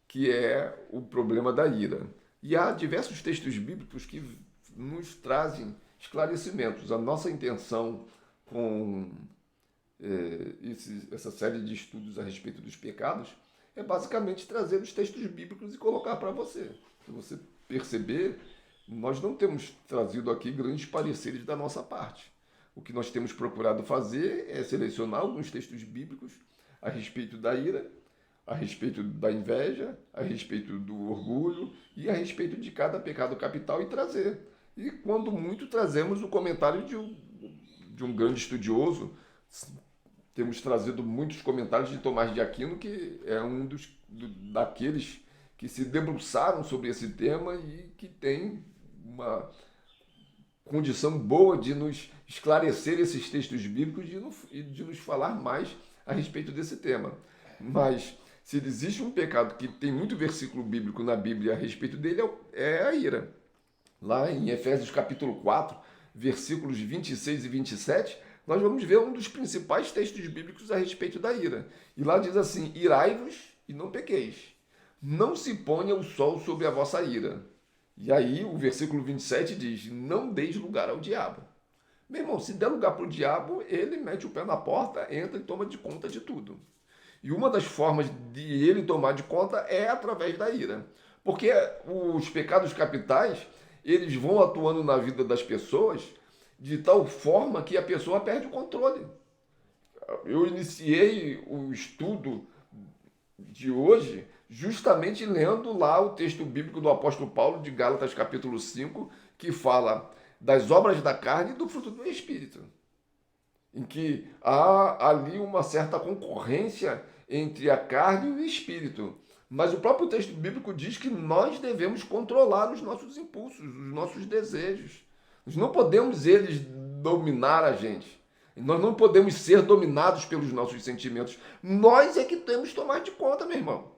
Que é o problema da ira. E há diversos textos bíblicos que nos trazem esclarecimentos. A nossa intenção com essa série de estudos a respeito dos pecados é basicamente trazer os textos bíblicos e colocar para você. Se você perceber, nós não temos trazido aqui grandes pareceres da nossa parte. O que nós temos procurado fazer é selecionar alguns textos bíblicos a respeito da ira, a respeito da inveja, a respeito do orgulho e a respeito de cada pecado capital e trazer. E quando muito trazemos o comentário de um grande estudioso. Temos trazido muitos comentários de Tomás de Aquino, que é um daqueles que se debruçaram sobre esse tema e que tem uma condição boa de nos esclarecer esses textos bíblicos e de nos falar mais a respeito desse tema. Mas se existe um pecado que tem muito versículo bíblico na Bíblia a respeito dele, é a ira. Lá em Efésios capítulo 4, versículos 26 e 27, nós vamos ver um dos principais textos bíblicos a respeito da ira. E lá diz assim: irai-vos e não pequeis. Não se ponha o sol sobre a vossa ira. E aí o versículo 27 diz: não deis lugar ao diabo. Meu irmão, se der lugar para o diabo, ele mete o pé na porta, entra e toma de conta de tudo. E uma das formas de ele tomar de conta é através da ira. Porque os pecados capitais, eles vão atuando na vida das pessoas de tal forma que a pessoa perde o controle. Eu iniciei o estudo de hoje justamente lendo lá o texto bíblico do apóstolo Paulo, de Gálatas capítulo 5, que fala das obras da carne e do fruto do Espírito, em que há ali uma certa concorrência entre a carne e o Espírito. Mas o próprio texto bíblico diz que nós devemos controlar os nossos impulsos, os nossos desejos. Nós não podemos eles dominar a gente. Nós não podemos ser dominados pelos nossos sentimentos. Nós é que temos que tomar de conta, meu irmão.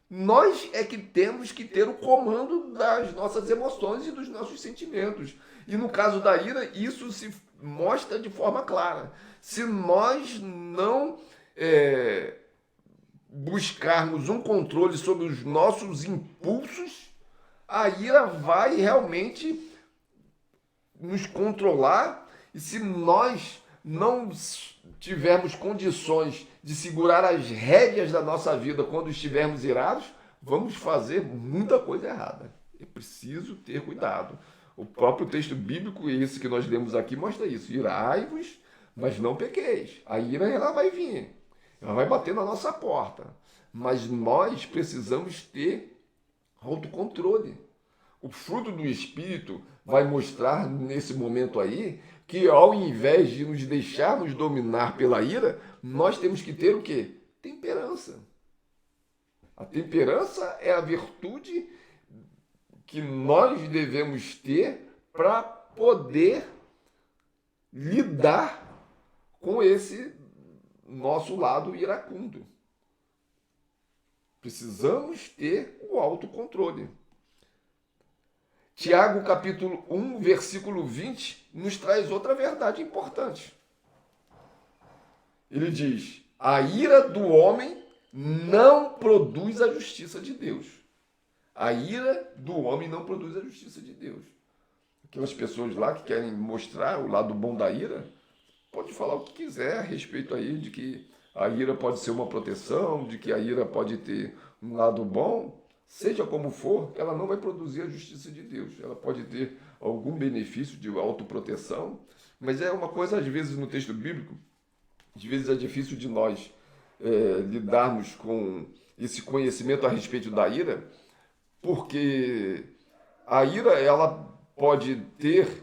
Nós é que temos que ter o comando das nossas emoções e dos nossos sentimentos. E no caso da ira, isso se mostra de forma clara. Se nós não buscarmos um controle sobre os nossos impulsos, a ira vai realmente nos controlar. E se nós não tivermos condições de segurar as rédeas da nossa vida quando estivermos irados, vamos fazer muita coisa errada. É preciso ter cuidado. O próprio texto bíblico, esse que nós lemos aqui, mostra isso. Irai-vos, mas não pequeis. A ira, ela vai vir. Ela vai bater na nossa porta. Mas nós precisamos ter autocontrole. O fruto do Espírito vai mostrar nesse momento aí que, ao invés de nos deixarmos dominar pela ira, nós temos que ter o quê? Temperança. A temperança é a virtude que nós devemos ter para poder lidar com esse nosso lado iracundo. Precisamos ter o autocontrole. Tiago, capítulo 1, versículo 20, nos traz outra verdade importante. Ele diz: A ira do homem não produz a justiça de Deus. A ira do homem não produz a justiça de Deus. Aquelas pessoas lá que querem mostrar o lado bom da ira, pode falar o que quiser a respeito aí de que a ira pode ser uma proteção, de que a ira pode ter um lado bom. Seja como for, ela não vai produzir a justiça de Deus. Ela pode ter algum benefício de autoproteção, mas é uma coisa, às vezes, no texto bíblico, às vezes é difícil de nós lidarmos com esse conhecimento a respeito da ira, porque a ira, ela pode ter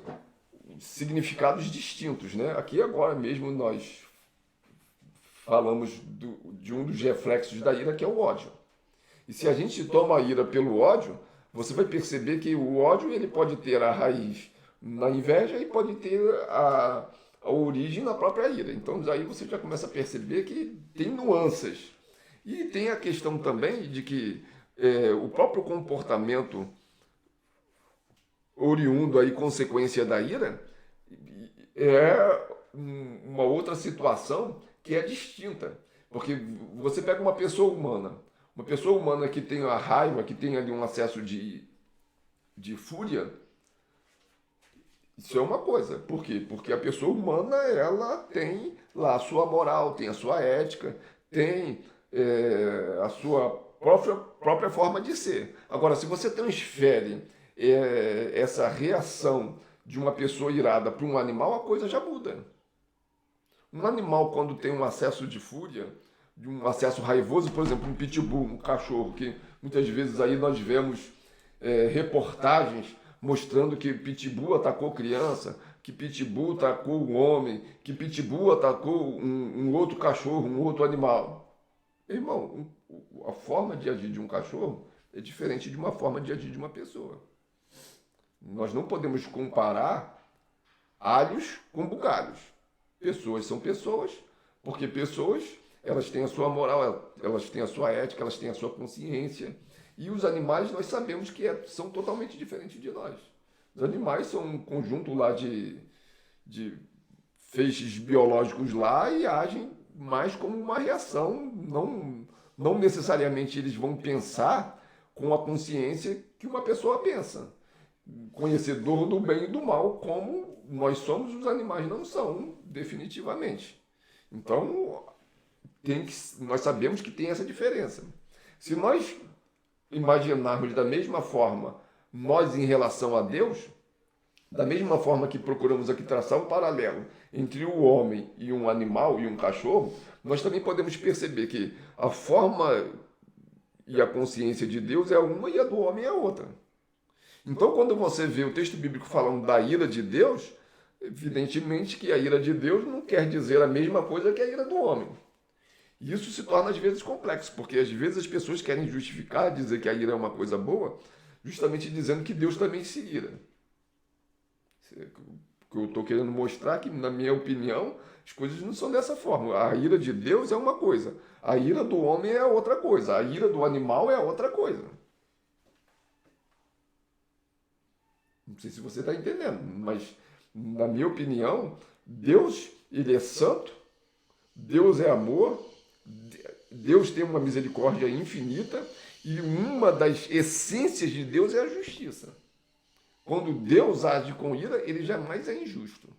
significados distintos, né? Aqui agora mesmo nós falamos de um dos reflexos da ira, que é o ódio. E se a gente toma a ira pelo ódio, você vai perceber que o ódio ele pode ter a raiz na inveja e pode ter a origem na própria ira. Então aí você já começa a perceber que tem nuances. E tem a questão também de que o próprio comportamento oriundo aí, consequência da ira, é uma outra situação que é distinta. Porque você pega uma pessoa humana que tem a raiva, que tem ali um acesso de fúria, isso é uma coisa. Por quê? Porque a pessoa humana, ela tem lá a sua moral, tem a sua ética, tem a sua própria forma de ser. Agora, se você transfere essa reação de uma pessoa irada para um animal, a coisa já muda. Um animal, quando tem um acesso de fúria, de um acesso raivoso, por exemplo, um pitbull, um cachorro, que muitas vezes aí nós vemos reportagens mostrando que pitbull atacou criança, que pitbull atacou um homem, que pitbull atacou um outro cachorro, um outro animal. Irmão, a forma de agir de um cachorro é diferente de uma forma de agir de uma pessoa. Nós não podemos comparar alhos com bugalhos. Pessoas são pessoas, porque pessoas, elas têm a sua moral, elas têm a sua ética, elas têm a sua consciência. E os animais, nós sabemos que são totalmente diferentes de nós. Os animais são um conjunto lá de feixes biológicos lá e agem mais como uma reação. Não necessariamente eles vão pensar com a consciência que uma pessoa pensa. Conhecedor do bem e do mal, como nós somos, os animais não são, definitivamente. Então, nós sabemos que tem essa diferença. Se nós imaginarmos da mesma forma, nós em relação a Deus, da mesma forma que procuramos aqui traçar um paralelo entre o homem e um animal e um cachorro, nós também podemos perceber que a forma e a consciência de Deus é uma e a do homem é outra. Então, quando você vê o texto bíblico falando da ira de Deus, evidentemente que a ira de Deus não quer dizer a mesma coisa que a ira do homem. E isso se torna às vezes complexo, porque às vezes as pessoas querem justificar, dizer que a ira é uma coisa boa, justamente dizendo que Deus também se ira. O que eu estou querendo mostrar é que, na minha opinião, as coisas não são dessa forma. A ira de Deus é uma coisa, a ira do homem é outra coisa, a ira do animal é outra coisa. Não sei se você está entendendo, mas, na minha opinião, Deus, ele é santo, Deus é amor, Deus tem uma misericórdia infinita e uma das essências de Deus é a justiça. Quando Deus age com ira, ele jamais é injusto,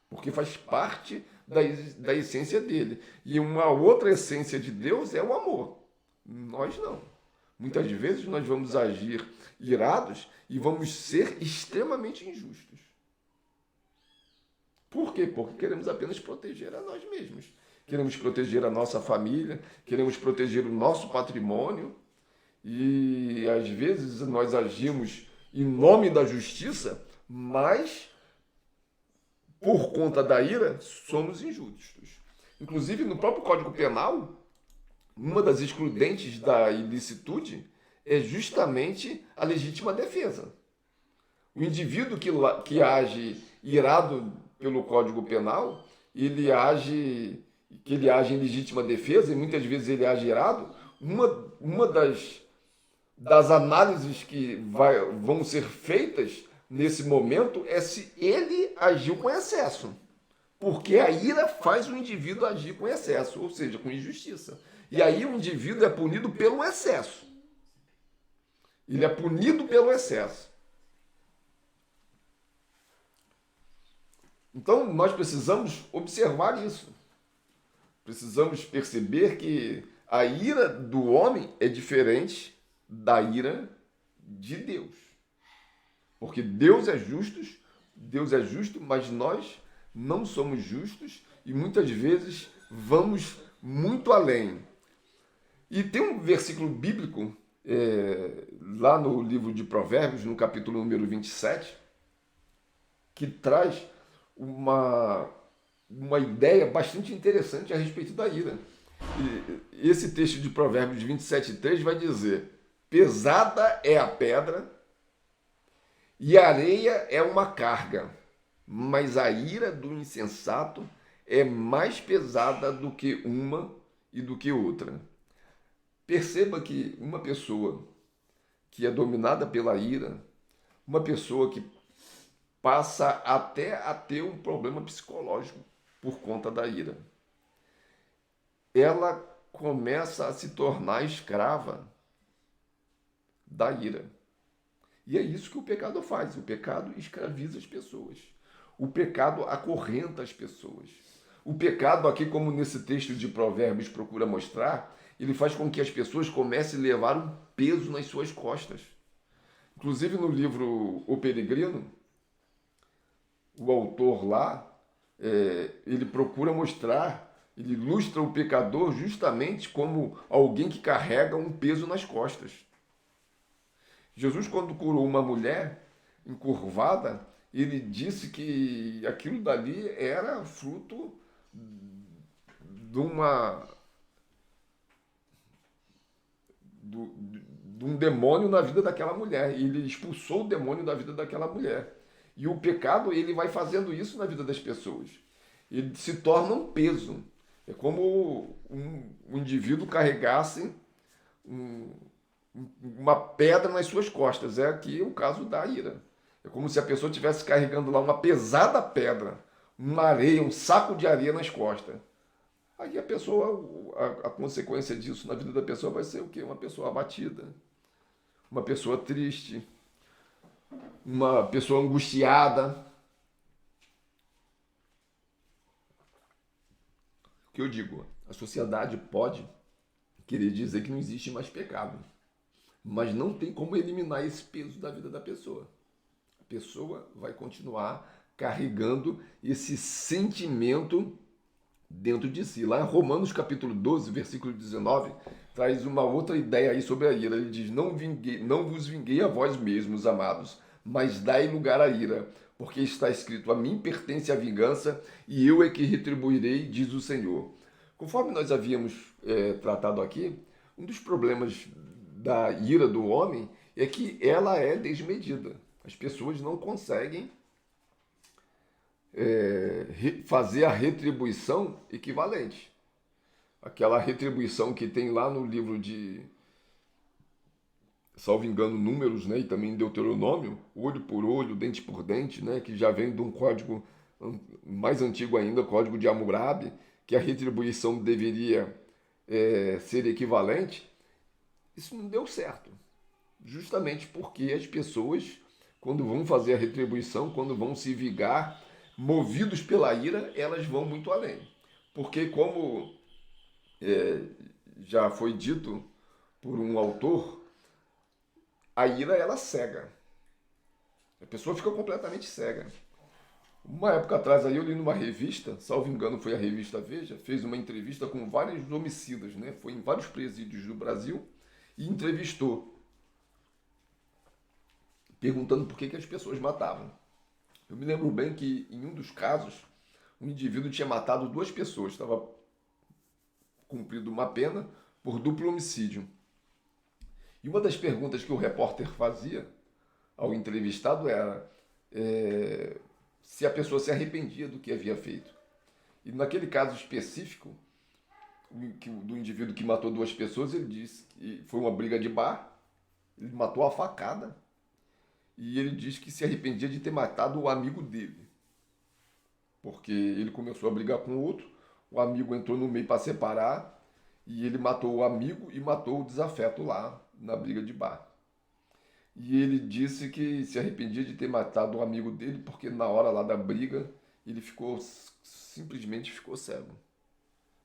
porque faz parte da essência dele. E uma outra essência de Deus é o amor. Nós não. Muitas vezes nós vamos agir irados e vamos ser extremamente injustos. Por quê? Porque queremos apenas proteger a nós mesmos. Queremos proteger a nossa família, queremos proteger o nosso patrimônio e às vezes nós agimos em nome da justiça, mas por conta da ira somos injustos. Inclusive no próprio Código Penal, uma das excludentes da ilicitude é justamente a legítima defesa. O indivíduo que age irado pelo Código Penal, ele age em legítima defesa, e muitas vezes ele age irado. Uma das análises que vão ser feitas nesse momento é se ele agiu com excesso. Porque a ira faz o indivíduo agir com excesso, ou seja, com injustiça. E aí o indivíduo é punido pelo excesso. Ele é punido pelo excesso. Então, nós precisamos observar isso. Precisamos perceber que a ira do homem é diferente da ira de Deus. Porque Deus é justo, mas nós não somos justos e muitas vezes vamos muito além. E tem um versículo bíblico lá no livro de Provérbios, no capítulo número 27, que traz uma ideia bastante interessante a respeito da ira. E esse texto de Provérbios 27:3 vai dizer: pesada é a pedra e a areia é uma carga, mas a ira do insensato é mais pesada do que uma e do que outra. Perceba que uma pessoa que é dominada pela ira, uma pessoa que passa até a ter um problema psicológico por conta da ira, ela começa a se tornar escrava da ira. E é isso que o pecado faz. O pecado escraviza as pessoas. O pecado acorrenta as pessoas. O pecado, aqui como nesse texto de Provérbios procura mostrar, ele faz com que as pessoas comecem a levar um peso nas suas costas. Inclusive no livro O Peregrino, o autor lá, ele procura mostrar, ele ilustra o pecador justamente como alguém que carrega um peso nas costas. Jesus, quando curou uma mulher encurvada, ele disse que aquilo dali era fruto de um demônio na vida daquela mulher. E ele expulsou o demônio da vida daquela mulher. E o pecado, ele vai fazendo isso na vida das pessoas. Ele se torna um peso. É como um indivíduo carregasse uma pedra nas suas costas. É aqui o caso da ira. É como se a pessoa estivesse carregando lá uma pesada pedra, uma areia, um saco de areia nas costas. Aí a pessoa, a consequência disso na vida da pessoa vai ser o quê? Uma pessoa abatida, uma pessoa triste, uma pessoa angustiada. O que eu digo? A sociedade pode querer dizer que não existe mais pecado, mas não tem como eliminar esse peso da vida da pessoa. A pessoa vai continuar carregando esse sentimento dentro de si. Lá em Romanos capítulo 12, versículo 19, traz uma outra ideia aí sobre a ira. Ele diz: não vos vinguei a vós mesmos, amados, mas dai lugar à ira, porque está escrito: a mim pertence a vingança, e eu é que retribuirei, diz o Senhor. Conforme nós havíamos tratado aqui, um dos problemas da ira do homem é que ela é desmedida. As pessoas não conseguem fazer a retribuição equivalente. Aquela retribuição que tem lá no livro de, salvo engano, Números, né, e também em Deuteronômio, olho por olho, dente por dente, né, que já vem de um código mais antigo ainda, código de Hammurabi, que a retribuição deveria ser equivalente. Isso não deu certo, justamente porque as pessoas, quando vão fazer a retribuição, quando vão se vingar, movidos pela ira, elas vão muito além. Porque, como já foi dito por um autor, a ira, ela cega. A pessoa fica completamente cega. Uma época atrás, aí eu li numa revista, salvo engano foi a revista Veja, fez uma entrevista com vários homicidas, né? Foi em vários presídios do Brasil e entrevistou, perguntando por que as pessoas matavam. Eu me lembro bem que, em um dos casos, um indivíduo tinha matado 2 pessoas, estava cumprido uma pena por duplo homicídio. E uma das perguntas que o repórter fazia ao entrevistado era se a pessoa se arrependia do que havia feito. E naquele caso específico, do indivíduo que matou 2 pessoas, ele disse que foi uma briga de bar, ele matou a facada, e ele diz que se arrependia de ter matado o amigo dele. porque ele começou a brigar com o outro, o amigo entrou no meio para separar, e ele matou o amigo e matou o desafeto lá na briga de bar. E ele disse que se arrependia de ter matado o amigo dele, porque na hora lá da briga ele simplesmente ficou cego.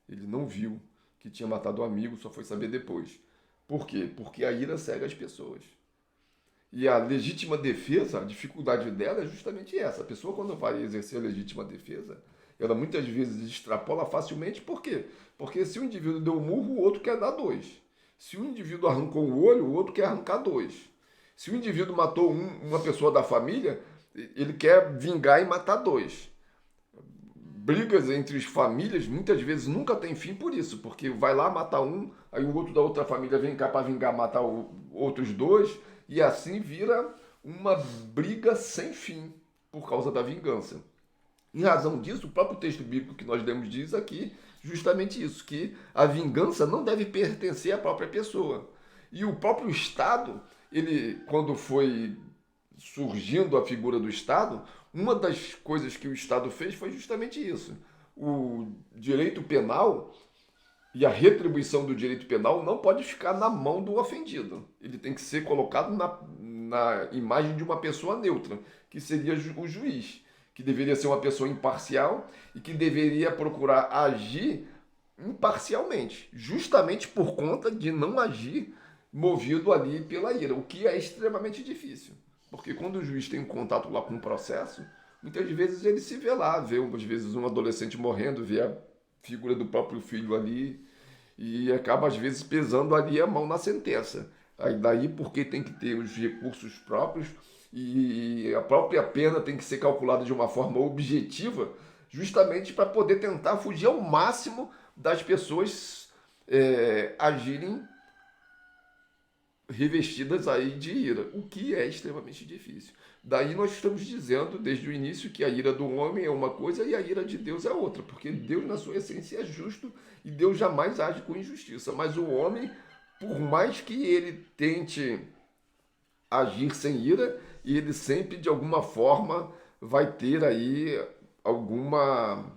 Ele não viu que tinha matado o amigo, só foi saber depois. Por quê? Porque a ira cega as pessoas. E a legítima defesa, a dificuldade dela é justamente essa. A pessoa, quando vai exercer a legítima defesa, ela muitas vezes extrapola facilmente. Por quê? Porque se o indivíduo deu um murro, o outro quer dar 2. Se o indivíduo arrancou o olho, o outro quer arrancar 2. Se o indivíduo matou uma pessoa da família, ele quer vingar e matar 2. Brigas entre as famílias muitas vezes nunca tem fim por isso, porque vai lá matar um, aí o outro da outra família vem cá para vingar, matar outros 2, e assim vira uma briga sem fim por causa da vingança. Em razão disso, o próprio texto bíblico que nós lemos diz aqui justamente isso, que a vingança não deve pertencer à própria pessoa. E o próprio Estado, ele, quando foi surgindo a figura do Estado, uma das coisas que o Estado fez foi justamente isso. O direito penal e a retribuição do direito penal não pode ficar na mão do ofendido. Ele tem que ser colocado na imagem de uma pessoa neutra, que seria o juiz, que deveria ser uma pessoa imparcial e que deveria procurar agir imparcialmente, justamente por conta de não agir movido ali pela ira, o que é extremamente difícil. Porque quando o juiz tem um contato lá com o processo, muitas vezes ele se vê lá, vê às vezes um adolescente morrendo, vê a figura do próprio filho ali e acaba às vezes pesando ali a mão na sentença. Aí daí porque tem que ter os recursos próprios e a própria pena tem que ser calculada de uma forma objetiva, justamente para poder tentar fugir ao máximo das pessoas agirem revestidas aí de ira, o que é extremamente difícil. Daí nós estamos dizendo desde o início que a ira do homem é uma coisa e a ira de Deus é outra, porque Deus na sua essência é justo e Deus jamais age com injustiça, mas o homem, por mais que ele tente agir sem ira, ele sempre de alguma forma vai ter aí alguma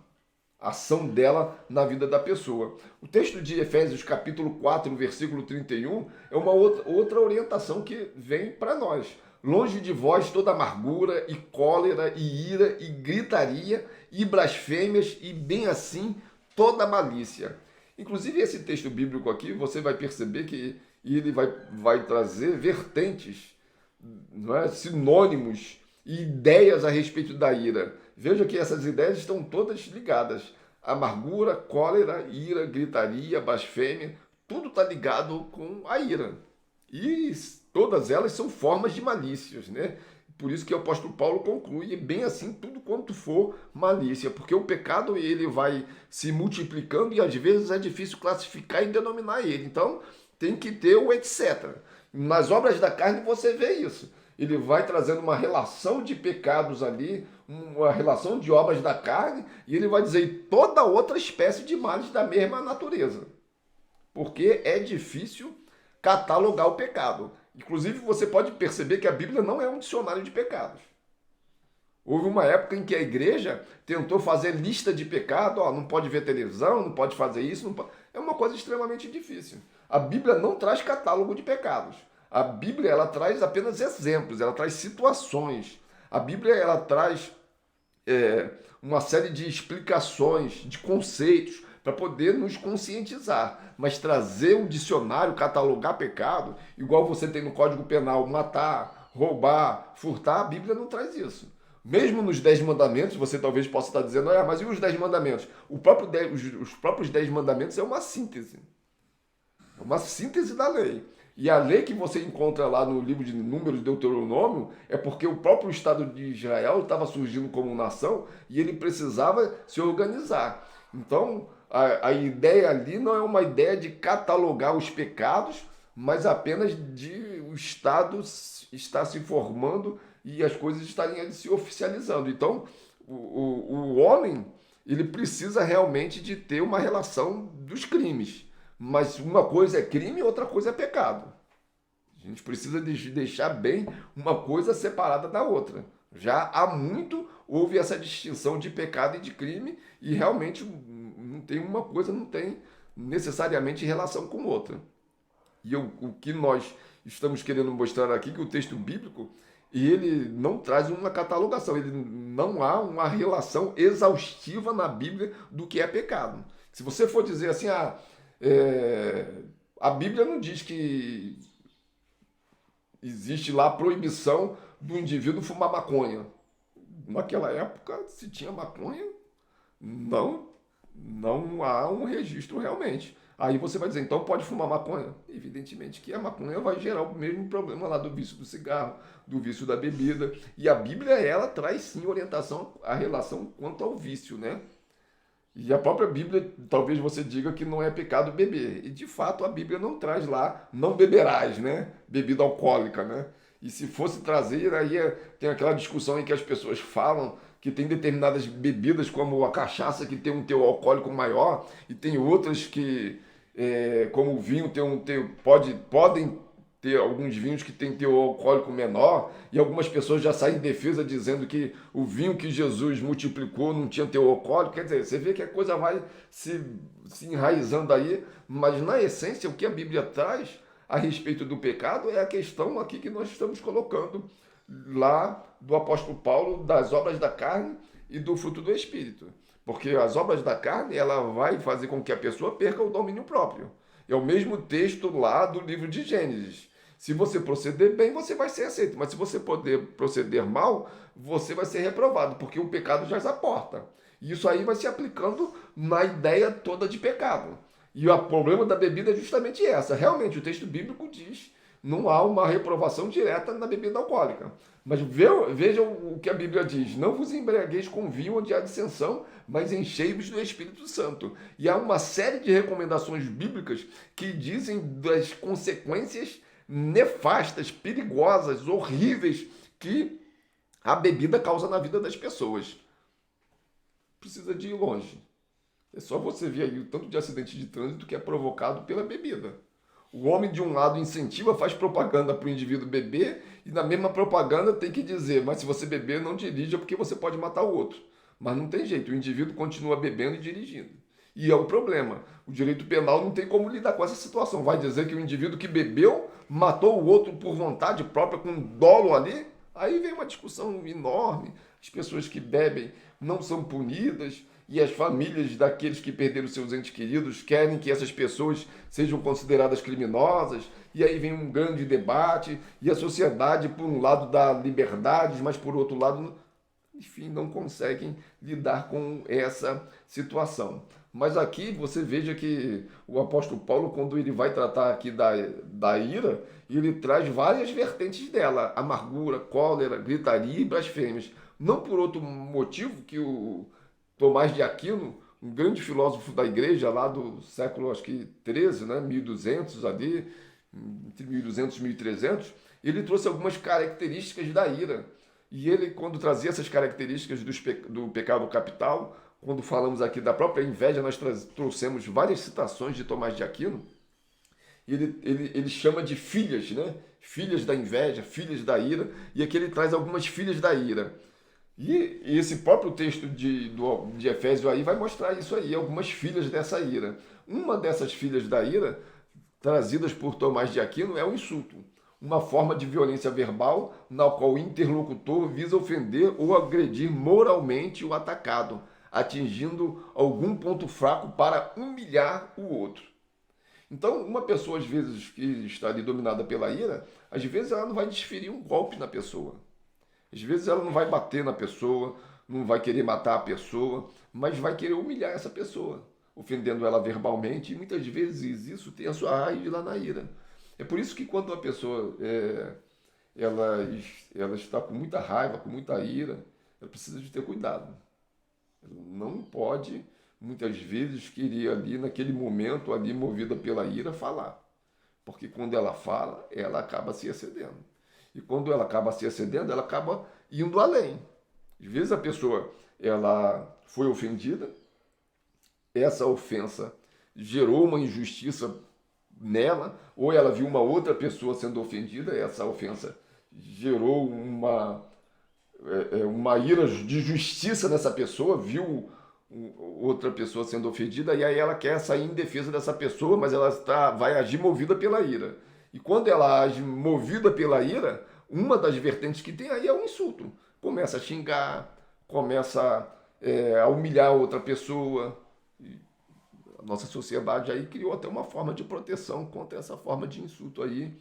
ação dela na vida da pessoa. O texto de Efésios capítulo 4, versículo 31, é uma outra orientação que vem para nós. Longe de vós toda amargura e cólera e ira e gritaria e blasfêmias e bem assim toda malícia. Inclusive esse texto bíblico aqui, você vai perceber que ele vai trazer vertentes, não é? Sinônimos e ideias a respeito da ira. Veja que essas ideias estão todas ligadas. Amargura, cólera, ira, gritaria, blasfêmia, tudo está ligado com a ira. E todas elas são formas de malícias, né? Por isso que o apóstolo Paulo conclui, bem assim, tudo quanto for malícia, porque o pecado ele vai se multiplicando e às vezes é difícil classificar e denominar ele. Então, tem que ter o etc. Nas obras da carne você vê isso. Ele vai trazendo uma relação de pecados ali, uma relação de obras da carne, e ele vai dizer toda outra espécie de males da mesma natureza. Porque é difícil catalogar o pecado. Inclusive, você pode perceber que a Bíblia não é um dicionário de pecados. Houve uma época em que a igreja tentou fazer lista de pecado, não pode ver televisão, não pode fazer isso, não pode... É uma coisa extremamente difícil. A Bíblia não traz catálogo de pecados. A Bíblia ela traz apenas exemplos, ela traz situações. A Bíblia ela traz uma série de explicações, de conceitos, para poder nos conscientizar. Mas trazer um dicionário, catalogar pecado, igual você tem no Código Penal, matar, roubar, furtar, a Bíblia não traz isso. Mesmo nos 10 mandamentos, você talvez possa estar dizendo, mas e os 10 mandamentos? Os próprios 10 mandamentos é uma síntese. É uma síntese da lei. E a lei que você encontra lá no livro de Números, Deuteronômio, é porque o próprio Estado de Israel estava surgindo como nação e ele precisava se organizar. Então, a ideia ali não é uma ideia de catalogar os pecados, mas apenas de o Estado estar se formando e as coisas estarem ali se oficializando. Então, o homem ele precisa realmente de ter uma relação dos crimes. Mas uma coisa é crime e outra coisa é pecado. A gente precisa deixar bem uma coisa separada da outra. Já há muito houve essa distinção de pecado e de crime, e realmente não tem uma coisa, não tem necessariamente relação com outra. E o que nós estamos querendo mostrar aqui, que o texto bíblico, ele não traz uma catalogação, ele não há uma relação exaustiva na Bíblia do que é pecado. Se você for dizer assim, a Bíblia não diz que existe lá a proibição do indivíduo fumar maconha. Naquela época, se tinha maconha, não há um registro realmente. Aí você vai dizer, então pode fumar maconha? Evidentemente que a maconha vai gerar o mesmo problema lá do vício do cigarro, do vício da bebida. E a Bíblia, ela traz sim orientação, a relação quanto ao vício, né? E a própria Bíblia, talvez você diga que não é pecado beber. E de fato a Bíblia não traz lá, não beberás, né? Bebida alcoólica, né? E se fosse trazer, aí tem aquela discussão em que as pessoas falam que tem determinadas bebidas, como a cachaça, que tem um teor alcoólico maior, e tem outras que, como o vinho, podem ter alguns vinhos que têm teor alcoólico menor, e algumas pessoas já saem em defesa dizendo que o vinho que Jesus multiplicou não tinha teor alcoólico. Quer dizer, você vê que a coisa vai se enraizando aí, mas na essência o que a Bíblia traz a respeito do pecado é a questão aqui que nós estamos colocando lá do apóstolo Paulo, das obras da carne e do fruto do Espírito. Porque as obras da carne, ela vai fazer com que a pessoa perca o domínio próprio. É o mesmo texto lá do livro de Gênesis. Se você proceder bem, você vai ser aceito. Mas se você poder proceder mal, você vai ser reprovado, porque o pecado já aporta. E isso aí vai se aplicando na ideia toda de pecado. E o problema da bebida é justamente essa. Realmente, o texto bíblico diz, não há uma reprovação direta na bebida alcoólica. Mas vejam o que a Bíblia diz. Não vos embriagueis com vinho onde há dissensão, mas enchei-vos do Espírito Santo. E há uma série de recomendações bíblicas que dizem das consequências nefastas, perigosas, horríveis que a bebida causa na vida das pessoas. Precisa de ir longe. É só você ver aí o tanto de acidente de trânsito que é provocado pela bebida. O homem, de um lado, incentiva, faz propaganda para o indivíduo beber, e na mesma propaganda tem que dizer, mas se você beber, não dirija porque você pode matar o outro. Mas não tem jeito, o indivíduo continua bebendo e dirigindo. E é o problema. O direito penal não tem como lidar com essa situação. Vai dizer que o indivíduo que bebeu matou o outro por vontade própria, com dolo ali? Aí vem uma discussão enorme. As pessoas que bebem não são punidas, e as famílias daqueles que perderam seus entes queridos querem que essas pessoas sejam consideradas criminosas, e aí vem um grande debate, e a sociedade, por um lado, dá liberdades, mas por outro lado, enfim, não conseguem lidar com essa situação. Mas aqui você veja que o apóstolo Paulo, quando ele vai tratar aqui da ira, ele traz várias vertentes dela: amargura, cólera, gritaria e blasfêmias. Não por outro motivo que o Tomás de Aquino, um grande filósofo da igreja lá do século, acho que 13, né, 1200 ali, entre 1200 e 1300, ele trouxe algumas características da ira. E ele, quando trazia essas características do pecado capital, quando falamos aqui da própria inveja, nós trouxemos várias citações de Tomás de Aquino. Ele chama de filhas, né? Filhas da inveja, filhas da ira, e aqui ele traz algumas filhas da ira. E esse próprio texto de Efésios aí vai mostrar isso aí, algumas filhas dessa ira. Uma dessas filhas da ira, trazidas por Tomás de Aquino, é o insulto. Uma forma de violência verbal na qual o interlocutor visa ofender ou agredir moralmente o atacado, atingindo algum ponto fraco para humilhar o outro. Então, uma pessoa, às vezes, que está ali dominada pela ira, às vezes ela não vai desferir um golpe na pessoa. Às vezes ela não vai bater na pessoa, não vai querer matar a pessoa, mas vai querer humilhar essa pessoa, ofendendo ela verbalmente, e muitas vezes isso tem a sua raiz lá na ira. É por isso que quando uma pessoa ela está com muita raiva, com muita ira, ela precisa de ter cuidado. Ela não pode, muitas vezes, querer ali, naquele momento, ali movida pela ira, falar. Porque quando ela fala, ela acaba se excedendo. E quando ela acaba se excedendo, ela acaba indo além. Às vezes a pessoa ela foi ofendida, essa ofensa gerou uma injustiça nela, ou ela viu uma outra pessoa sendo ofendida, essa ofensa gerou uma ira de justiça nessa pessoa, viu outra pessoa sendo ofendida, e aí ela quer sair em defesa dessa pessoa, mas ela vai agir movida pela ira. E quando ela age movida pela ira, uma das vertentes que tem aí é o insulto. Começa a xingar, começa a humilhar outra pessoa. E a nossa sociedade aí criou até uma forma de proteção contra essa forma de insulto aí,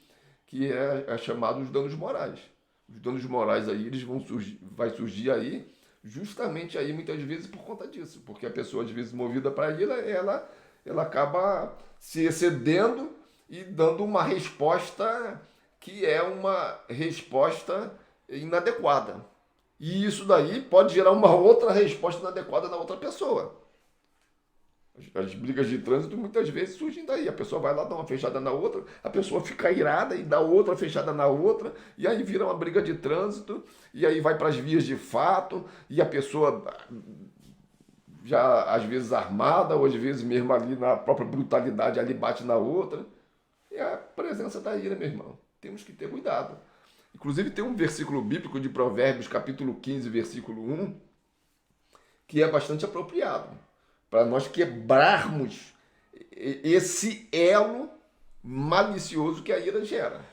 que é chamado os danos morais. Os danos morais aí, vai surgir aí, justamente aí muitas vezes por conta disso, porque a pessoa às vezes movida para ira, ela acaba se excedendo e dando uma resposta que é uma resposta inadequada. E isso daí pode gerar uma outra resposta inadequada na outra pessoa. As brigas de trânsito muitas vezes surgem daí. A pessoa vai lá dar uma fechada na outra, a pessoa fica irada e dá outra fechada na outra, e aí vira uma briga de trânsito, e aí vai para as vias de fato, e a pessoa já às vezes armada, ou às vezes mesmo ali na própria brutalidade, ali bate na outra. É a presença da ira, meu irmão. Temos que ter cuidado. Inclusive tem um versículo bíblico de Provérbios, capítulo 15, versículo 1, que é bastante apropriado para nós quebrarmos esse elo malicioso que a ira gera.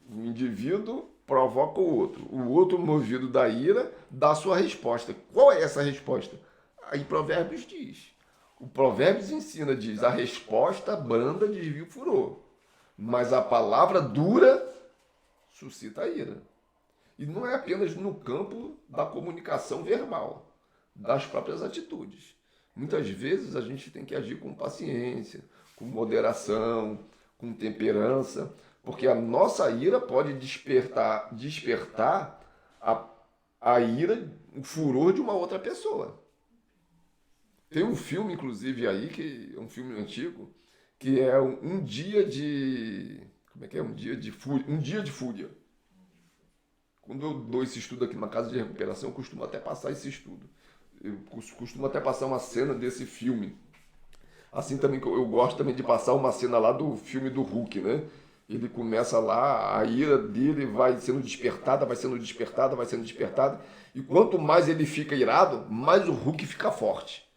O indivíduo provoca o outro movido da ira dá a sua resposta. Qual é essa resposta? Aí Provérbios diz. O Provérbios ensina, diz, a resposta branda desvia o furor, mas a palavra dura suscita a ira. E não é apenas no campo da comunicação verbal, das próprias atitudes. Muitas vezes a gente tem que agir com paciência, com moderação, com temperança, porque a nossa ira pode despertar a ira, o furor de uma outra pessoa. Tem um filme, inclusive, aí, que é um filme antigo, que é um dia de... Como é que é? Um dia de fúria. Quando eu dou esse estudo aqui na casa de recuperação, eu costumo até passar esse estudo. Eu costumo até passar uma cena desse filme. Assim também eu gosto também de passar uma cena lá do filme do Hulk, né? Ele começa lá, a ira dele vai sendo despertada, e quanto mais ele fica irado, mais o Hulk fica forte.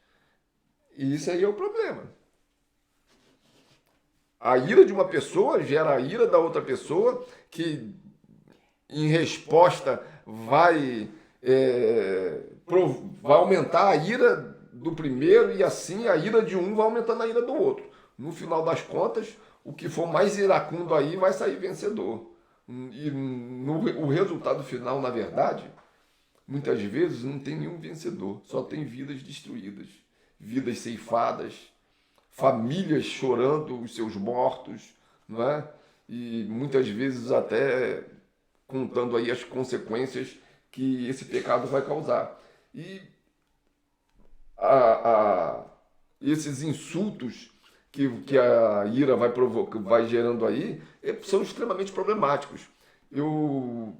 E isso aí é o problema. A ira de uma pessoa gera a ira da outra pessoa, que em resposta vai aumentar a ira do primeiro, e assim a ira de um vai aumentando a ira do outro. No final das contas, o que for mais iracundo aí vai sair vencedor. E o resultado final, na verdade, muitas vezes não tem nenhum vencedor, só tem vidas destruídas, vidas ceifadas, famílias chorando os seus mortos, não é? E muitas vezes até contando aí as consequências que esse pecado vai causar. E esses insultos que a ira vai gerando aí são extremamente problemáticos. Eu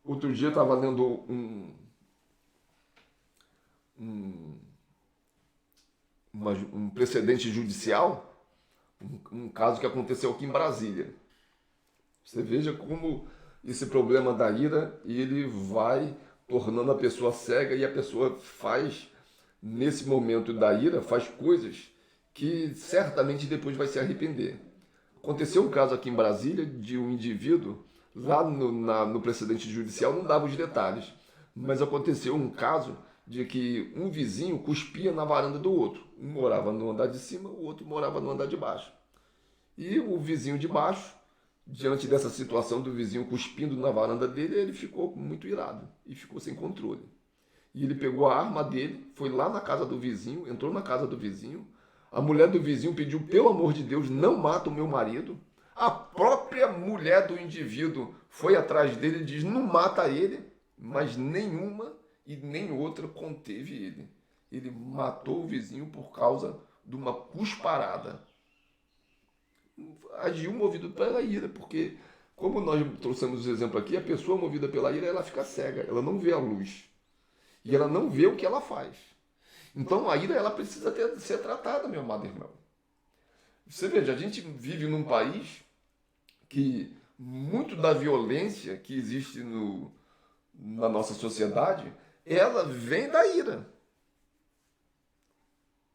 outro dia estava lendo um precedente judicial, um caso que aconteceu aqui em Brasília. Você veja como esse problema da ira, ele vai tornando a pessoa cega, e a pessoa faz, nesse momento da ira, faz coisas que certamente depois vai se arrepender. Aconteceu um caso aqui em Brasília de um indivíduo, lá no precedente judicial não dava os detalhes, mas aconteceu um caso de que um vizinho cuspia na varanda do outro. Um morava no andar de cima, o outro morava no andar de baixo. E o vizinho de baixo, diante dessa situação do vizinho cuspindo na varanda dele, ele ficou muito irado e ficou sem controle. E ele pegou a arma dele, foi lá na casa do vizinho, entrou na casa do vizinho. A mulher do vizinho pediu, pelo amor de Deus, não mata o meu marido. A própria mulher do indivíduo foi atrás dele e diz, não mata ele, mas nenhuma e nem outra conteve ele. Ele matou o vizinho por causa de uma cusparada. Agiu movido pela ira, porque, como nós trouxemos o exemplo aqui, a pessoa movida pela ira, ela fica cega, ela não vê a luz. E ela não vê o que ela faz. Então a ira, ela precisa ser tratada, meu amado irmão. Você veja, a gente vive num país que muito da violência que existe na nossa sociedade, ela vem da ira.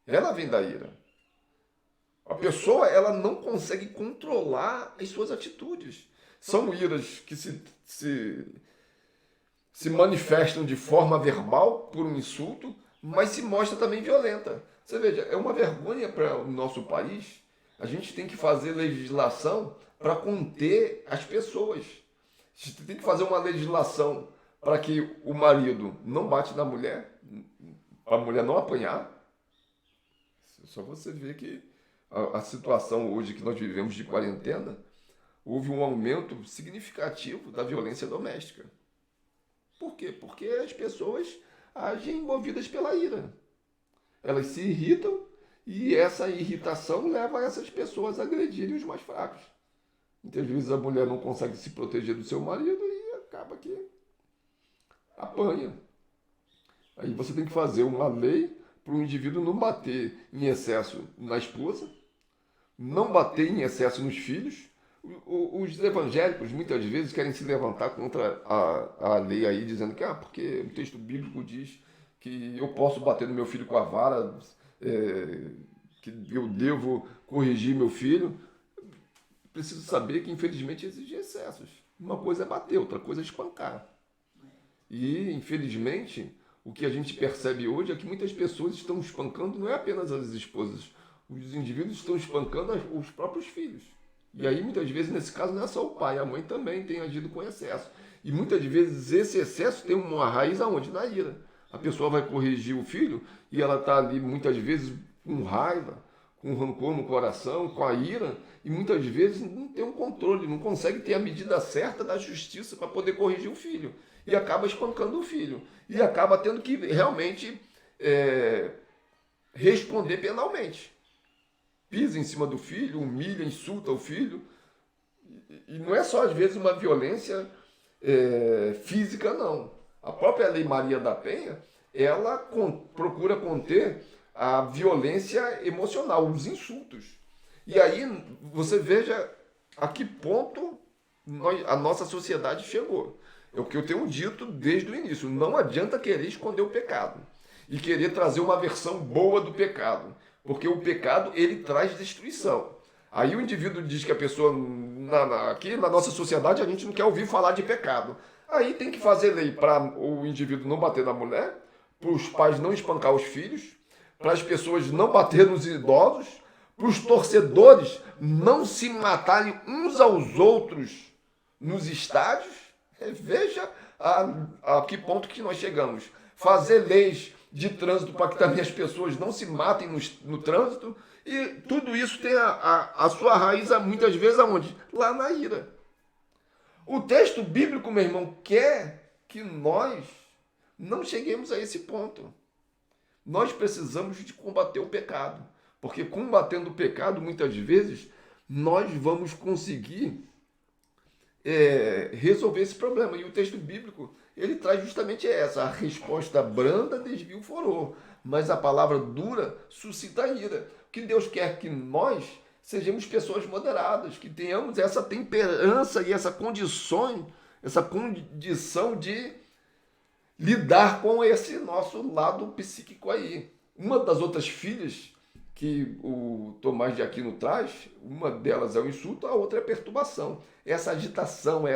Ela vem da ira. A pessoa, ela não consegue controlar as suas atitudes. São iras que se manifestam de forma verbal por um insulto, mas se mostra também violenta. Você veja, é uma vergonha para o nosso país. A gente tem que fazer legislação para conter as pessoas. A gente tem que fazer uma legislação para que o marido não bate na mulher, a mulher não apanhar. Só você ver que a situação hoje que nós vivemos de quarentena, houve um aumento significativo da violência doméstica. Por quê? Porque as pessoas agem movidas pela ira. Elas se irritam e essa irritação leva essas pessoas a agredirem os mais fracos. Muitas vezes a mulher não consegue se proteger do seu marido e acaba que apanha. Aí você tem que fazer uma lei para o indivíduo não bater em excesso na esposa, não bater em excesso nos filhos. Os evangélicos muitas vezes querem se levantar contra a lei aí, dizendo que porque o texto bíblico diz que eu posso bater no meu filho com a vara, que eu devo corrigir meu filho. Preciso saber que infelizmente exige excessos. Uma coisa é bater, outra coisa é espancar. E infelizmente o que a gente percebe hoje é que muitas pessoas estão espancando não é apenas as esposas, os indivíduos estão espancando os próprios filhos. E aí, muitas vezes, nesse caso, não é só o pai, a mãe também tem agido com excesso. E muitas vezes esse excesso tem uma raiz aonde? Na ira. A pessoa vai corrigir o filho e ela está ali, muitas vezes, com raiva, com rancor no coração, com a ira, e muitas vezes não tem um controle, não consegue ter a medida certa da justiça para poder corrigir o filho. E acaba espancando o filho. E acaba tendo que realmente responder penalmente. Pisa em cima do filho, humilha, insulta o filho. E não é só, às vezes, uma violência física, não. A própria Lei Maria da Penha, ela procura conter a violência emocional, os insultos. E aí você veja a que ponto a nossa sociedade chegou. É o que eu tenho dito desde o início. Não adianta querer esconder o pecado e querer trazer uma versão boa do pecado. Porque o pecado, ele traz destruição. Aí o indivíduo diz que a pessoa, aqui na nossa sociedade, a gente não quer ouvir falar de pecado. Aí tem que fazer lei para o indivíduo não bater na mulher, para os pais não espancar os filhos, para as pessoas não bater nos idosos, para os torcedores não se matarem uns aos outros nos estádios. Veja a que ponto que nós chegamos. Fazer leis de trânsito para que também as pessoas não se matem no trânsito. E tudo isso tem a sua raiz, muitas vezes, aonde? Lá na ira. O texto bíblico, meu irmão, quer que nós não cheguemos a esse ponto. Nós precisamos de combater o pecado. Porque combatendo o pecado, muitas vezes, nós vamos conseguir resolver esse problema. E o texto bíblico, ele traz justamente essa: a resposta branda desvia o furor, mas a palavra dura suscita a ira. O que Deus quer que nós sejamos pessoas moderadas, que tenhamos essa temperança e essa condição de lidar com esse nosso lado psíquico aí. Uma das outras filhas que o Tomás de Aquino traz, uma delas é o insulto, a outra é a perturbação. Essa agitação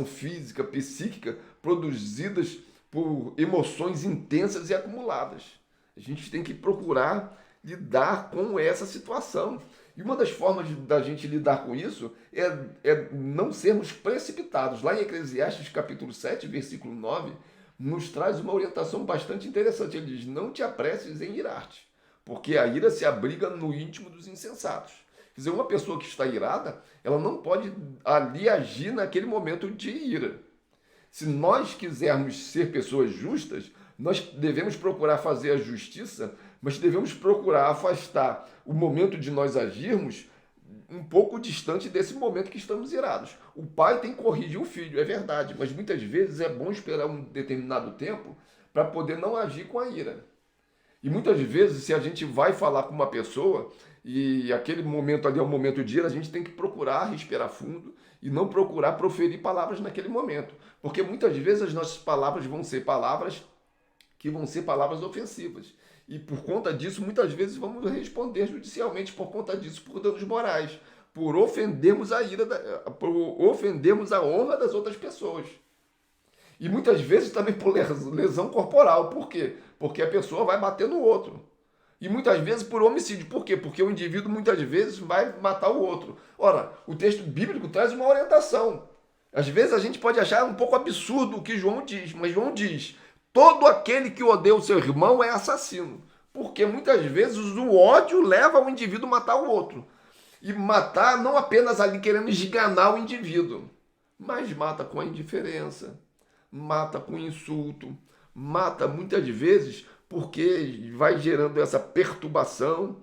física, psíquica, produzidas por emoções intensas e acumuladas. A gente tem que procurar lidar com essa situação. E uma das formas da gente lidar com isso é não sermos precipitados. Lá em Eclesiastes capítulo 7, versículo 9, nos traz uma orientação bastante interessante. Ele diz: não te apresses em irar-te, porque a ira se abriga no íntimo dos insensatos. Quer dizer, uma pessoa que está irada, ela não pode ali agir naquele momento de ira. Se nós quisermos ser pessoas justas, nós devemos procurar fazer a justiça, mas devemos procurar afastar o momento de nós agirmos um pouco distante desse momento que estamos irados. O pai tem que corrigir o filho, é verdade, mas muitas vezes é bom esperar um determinado tempo para poder não agir com a ira. E muitas vezes, se a gente vai falar com uma pessoa e aquele momento ali é um momento de ira, a gente tem que procurar respirar fundo e não procurar proferir palavras naquele momento. Porque muitas vezes as nossas palavras vão ser palavras que vão ser palavras ofensivas. E por conta disso, muitas vezes vamos responder judicialmente por conta disso, por danos morais, por ofendermos por ofendermos a honra das outras pessoas. E muitas vezes também por lesão corporal. Por quê? Porque a pessoa vai bater no outro. E muitas vezes por homicídio. Por quê? Porque o indivíduo muitas vezes vai matar o outro. Ora, o texto bíblico traz uma orientação. Às vezes a gente pode achar um pouco absurdo o que João diz, mas João diz: todo aquele que odeia o seu irmão é assassino. Porque muitas vezes o ódio leva o indivíduo a matar o outro. E matar não apenas ali querendo esganar o indivíduo, mas mata com a indiferença, mata com insulto, mata muitas vezes porque vai gerando essa perturbação.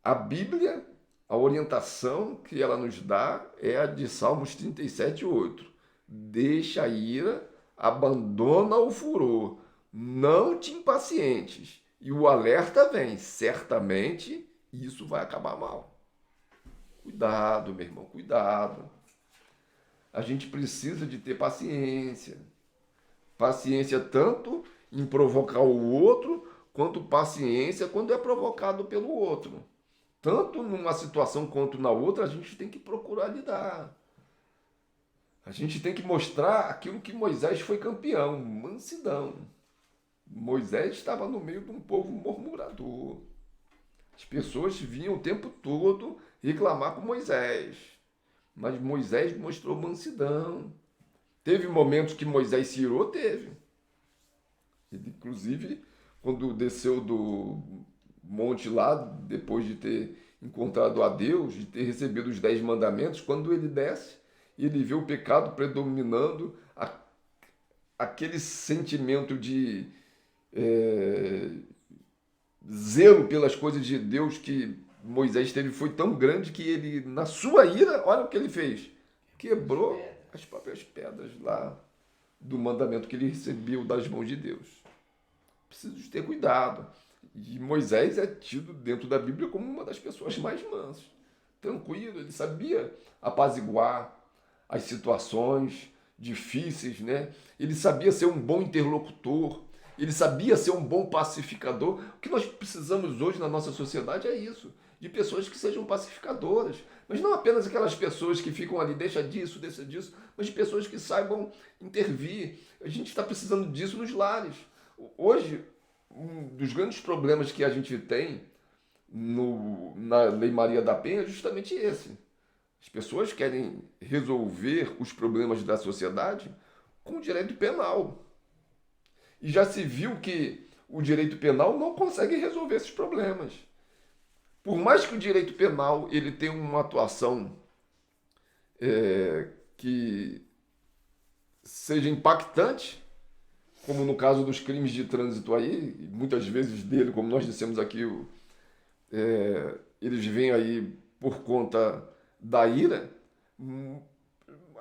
A Bíblia, a orientação que ela nos dá é a de Salmos 37:8. Deixa a ira, abandona o furor, não te impacientes. E o alerta vem, certamente isso vai acabar mal. Cuidado, meu irmão, cuidado. A gente precisa de ter paciência. Paciência tanto em provocar o outro, quanto paciência quando é provocado pelo outro. Tanto numa situação quanto na outra, a gente tem que procurar lidar. A gente tem que mostrar aquilo que Moisés foi campeão, mansidão. Moisés estava no meio de um povo murmurador. As pessoas vinham o tempo todo reclamar com Moisés. Mas Moisés mostrou mansidão. Teve momentos que Moisés se irou? Teve. Ele, inclusive, quando desceu do monte lá, depois de ter encontrado a Deus, de ter recebido os 10 mandamentos, quando ele desce, ele vê o pecado predominando, aquele sentimento de zelo pelas coisas de Deus que Moisés teve foi tão grande que ele, na sua ira, olha o que ele fez. Quebrou as próprias pedras lá do mandamento que ele recebeu das mãos de Deus. Preciso de ter cuidado. E Moisés é tido dentro da Bíblia como uma das pessoas mais mansas. Tranquilo, ele sabia apaziguar as situações difíceis, né? Ele sabia ser um bom interlocutor, ele sabia ser um bom pacificador. O que nós precisamos hoje na nossa sociedade é isso, de pessoas que sejam pacificadoras, mas não apenas aquelas pessoas que ficam ali, deixa disso, mas de pessoas que saibam intervir. A gente está precisando disso nos Hoje, um dos grandes problemas que a gente tem na Lei Maria da Penha é justamente esse. As pessoas querem resolver os problemas da sociedade com o direito penal. E já se viu que o direito penal não consegue resolver esses problemas. Por mais que o direito penal ele tenha uma atuação que seja impactante, como no caso dos crimes de trânsito aí, muitas vezes dele, como nós dissemos aqui, eles vêm aí por conta da ira,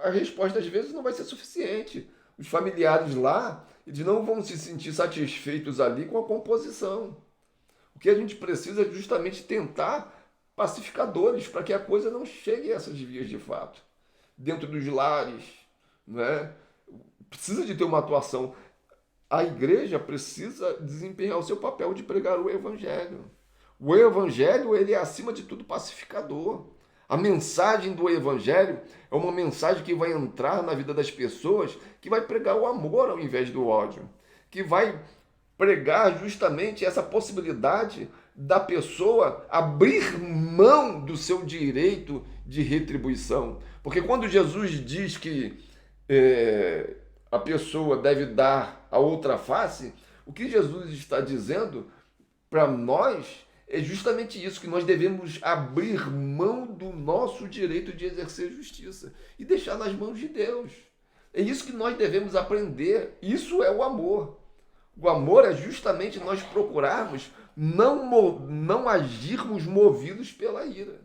a resposta às vezes não vai ser suficiente. Os familiares lá, eles não vão se sentir satisfeitos ali com a composição. O que a gente precisa é justamente tentar pacificadores para que a coisa não chegue a essas vias de fato. Dentro dos lares, né? Precisa de ter uma atuação. A igreja precisa desempenhar o seu papel de pregar o evangelho. O evangelho, ele é acima de tudo pacificador. A mensagem do evangelho é uma mensagem que vai entrar na vida das pessoas, que vai pregar o amor ao invés do ódio, que vai pregar justamente essa possibilidade da pessoa abrir mão do seu direito de retribuição. Porque quando Jesus diz que a pessoa deve dar a outra face, o que Jesus está dizendo para nós é justamente isso, que nós devemos abrir mão do nosso direito de exercer justiça e deixar nas mãos de Deus. É isso que nós devemos aprender. Isso é o amor. O amor é justamente nós procurarmos não agirmos movidos pela ira.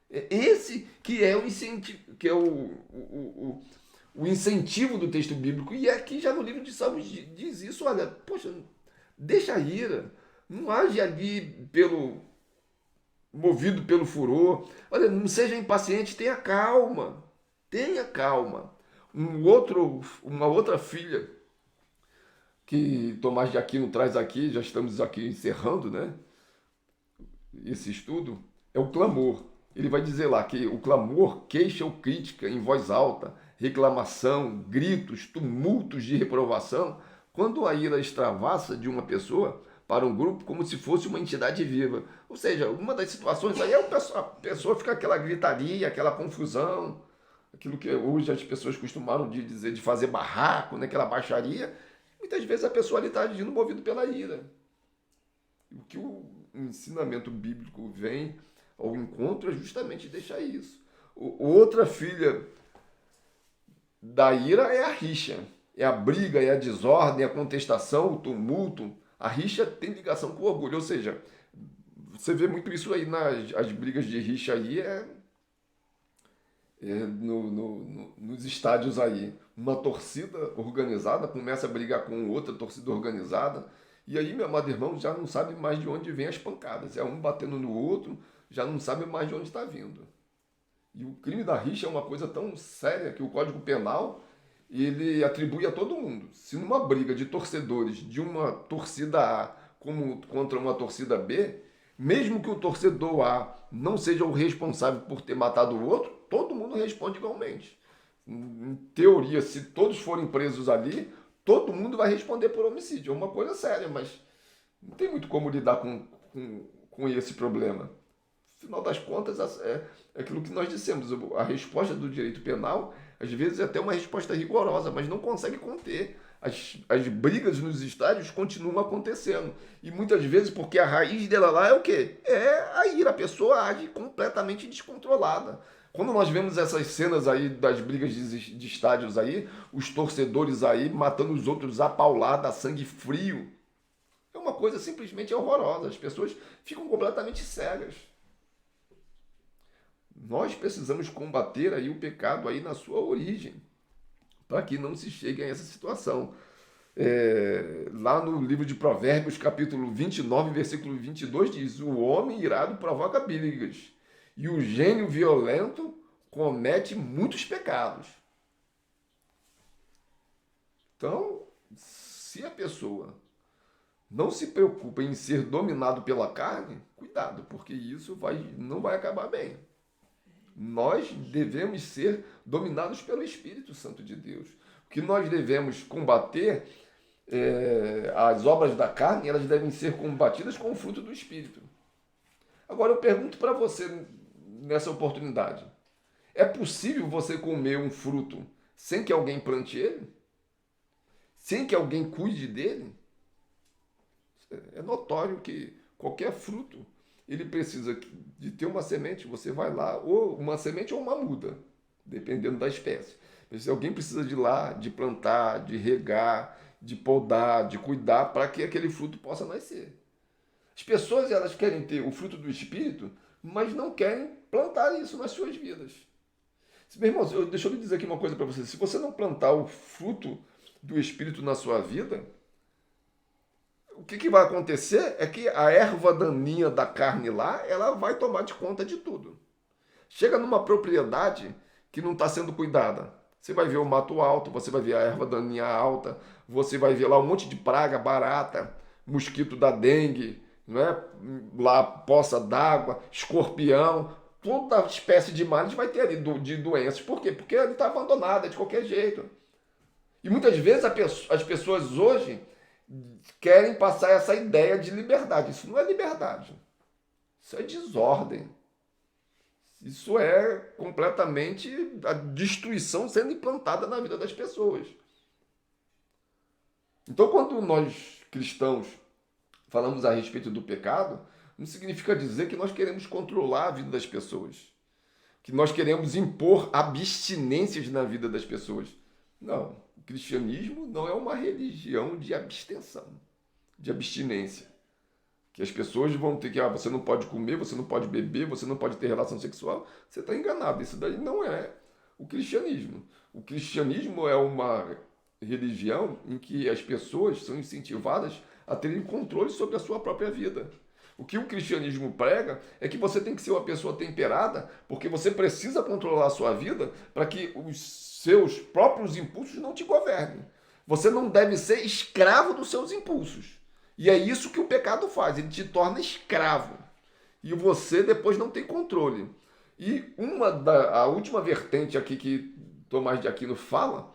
É esse que é o incentivo, que é o incentivo do texto bíblico. E aqui já no livro de Salmos diz isso, olha, poxa, deixa a ira. Não age ali movido pelo furor. Olha, não seja impaciente, tenha calma. Tenha calma. Uma outra filha que Tomás de Aquino traz aqui, já estamos aqui encerrando, né, esse estudo, é o clamor. Ele vai dizer lá que o clamor, queixa ou crítica em voz alta, reclamação, gritos, tumultos de reprovação, quando a ira extravasa de uma pessoa para um grupo como se fosse uma entidade viva. Ou seja, uma das situações aí é a pessoa fica aquela gritaria, aquela confusão, aquilo que hoje as pessoas costumaram de dizer de fazer barraco, né, aquela baixaria. Muitas vezes a pessoa ali está agindo movido pela ira. O que o ensinamento bíblico vem ao encontro é justamente deixar isso. Outra filha da ira é a rixa, é a briga, é a desordem, é a contestação, o tumulto. A rixa tem ligação com o orgulho, ou seja, você vê muito isso aí nas brigas de rixa aí, nos estádios aí. Uma torcida organizada começa a brigar com outra torcida organizada, e aí, meu amado irmão, já não sabe mais de onde vem as pancadas. É um batendo no outro, já não sabe mais de onde está vindo. E o crime da rixa é uma coisa tão séria que o Código Penal ele atribui a todo mundo. Se numa briga de torcedores de uma torcida A contra uma torcida B, mesmo que o torcedor A não seja o responsável por ter matado o outro, todo mundo responde igualmente. Em teoria, se todos forem presos ali, todo mundo vai responder por homicídio. É uma coisa séria, mas não tem muito como lidar com esse problema. Afinal das contas, é aquilo que nós dissemos. A resposta do direito penal, às vezes, é até uma resposta rigorosa, mas não consegue conter. As brigas nos estádios continuam acontecendo. E muitas vezes, porque a raiz dela lá é o quê? É a ira. A pessoa age completamente descontrolada. Quando nós vemos essas cenas aí das brigas de estádios aí, os torcedores aí matando os outros a paulada, a sangue frio, é uma coisa simplesmente horrorosa. As pessoas ficam completamente cegas. Nós precisamos combater aí o pecado aí na sua origem, para que não se chegue a essa situação. Lá no livro de Provérbios, capítulo 29, versículo 22, diz: o homem irado provoca brigas, e o gênio violento comete muitos pecados. Então, se a pessoa não se preocupa em ser dominado pela carne, cuidado, porque isso não vai acabar bem. Nós devemos ser dominados pelo Espírito Santo de Deus. O que nós devemos combater, as obras da carne, elas devem ser combatidas com o fruto do Espírito. Agora eu pergunto para você nessa oportunidade: é possível você comer um fruto sem que alguém plante ele? Sem que alguém cuide dele? É notório que qualquer fruto ele precisa de ter uma semente. Você vai lá, ou uma semente ou uma muda, dependendo da espécie. Mas alguém precisa de ir lá, de plantar, de regar, de podar, de cuidar para que aquele fruto possa nascer. As pessoas, elas querem ter o fruto do Espírito, mas não querem plantar isso nas suas vidas. Meu irmão, deixa eu lhe dizer aqui uma coisa para você. Se você não plantar o fruto do Espírito na sua vida, o que vai acontecer é que a erva daninha da carne lá, ela vai tomar de conta de tudo. Chega numa propriedade que não está sendo cuidada. Você vai ver o mato alto, você vai ver a erva daninha alta, você vai ver lá um monte de praga, barata, mosquito da dengue, não é? Lá poça d'água, escorpião, toda espécie de males vai ter ali de doenças. Por quê? Porque ele está abandonada de qualquer jeito. E muitas vezes as pessoas hoje querem passar essa ideia de liberdade. Isso não é liberdade. Isso é desordem. Isso é completamente a destruição sendo implantada na vida das pessoas. Então, quando nós cristãos falamos a respeito do pecado, não significa dizer que nós queremos controlar a vida das pessoas, que nós queremos impor abstinências na vida das pessoas. Não, o cristianismo não é uma religião de abstenção, de abstinência. Que as pessoas vão ter que, você não pode comer, você não pode beber, você não pode ter relação sexual. Você está enganado, isso daí não é o cristianismo. O cristianismo é uma religião em que as pessoas são incentivadas a terem controle sobre a sua própria vida. O que o cristianismo prega é que você tem que ser uma pessoa temperada, porque você precisa controlar a sua vida para que os seus próprios impulsos não te governem. Você não deve ser escravo dos seus impulsos. E é isso que o pecado faz, ele te torna escravo. E você depois não tem controle. E a última vertente aqui que Tomás de Aquino fala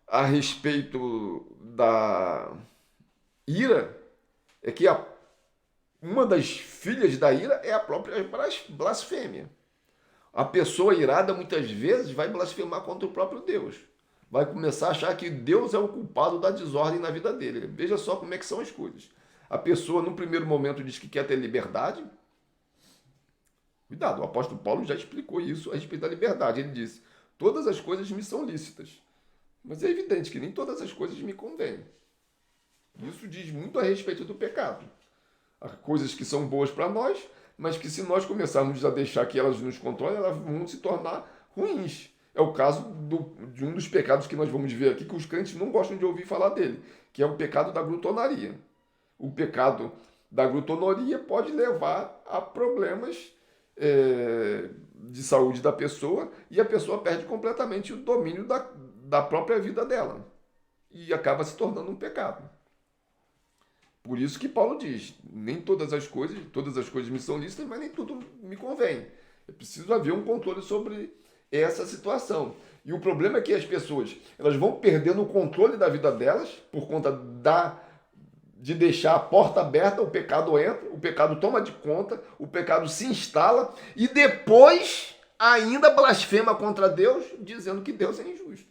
a respeito da ira é que uma das filhas da ira é a própria blasfêmia. A pessoa irada muitas vezes vai blasfemar contra o próprio Deus. Vai começar a achar que Deus é o culpado da desordem na vida dele. Veja só como é que são as coisas. A pessoa, no primeiro momento, diz que quer ter liberdade. Cuidado, o apóstolo Paulo já explicou isso a respeito da liberdade. Ele disse, todas as coisas me são lícitas, mas é evidente que nem todas as coisas me convêm. Isso diz muito a respeito do pecado. Há coisas que são boas para nós, mas que se nós começarmos a deixar que elas nos controlem, elas vão se tornar ruins. É o caso de um dos pecados que nós vamos ver aqui, que os crentes não gostam de ouvir falar dele, que é o pecado da glutonaria. O pecado da glutonaria pode levar a problemas de saúde da pessoa e a pessoa perde completamente o domínio da própria vida dela e acaba se tornando um pecado. Por isso que Paulo diz, nem todas as coisas me são lícitas, mas nem tudo me convém. É preciso haver um controle sobre essa situação. E o problema é que as pessoas elas vão perdendo o controle da vida delas por conta de deixar a porta aberta, o pecado entra, o pecado toma de conta, o pecado se instala e depois ainda blasfema contra Deus, dizendo que Deus é injusto.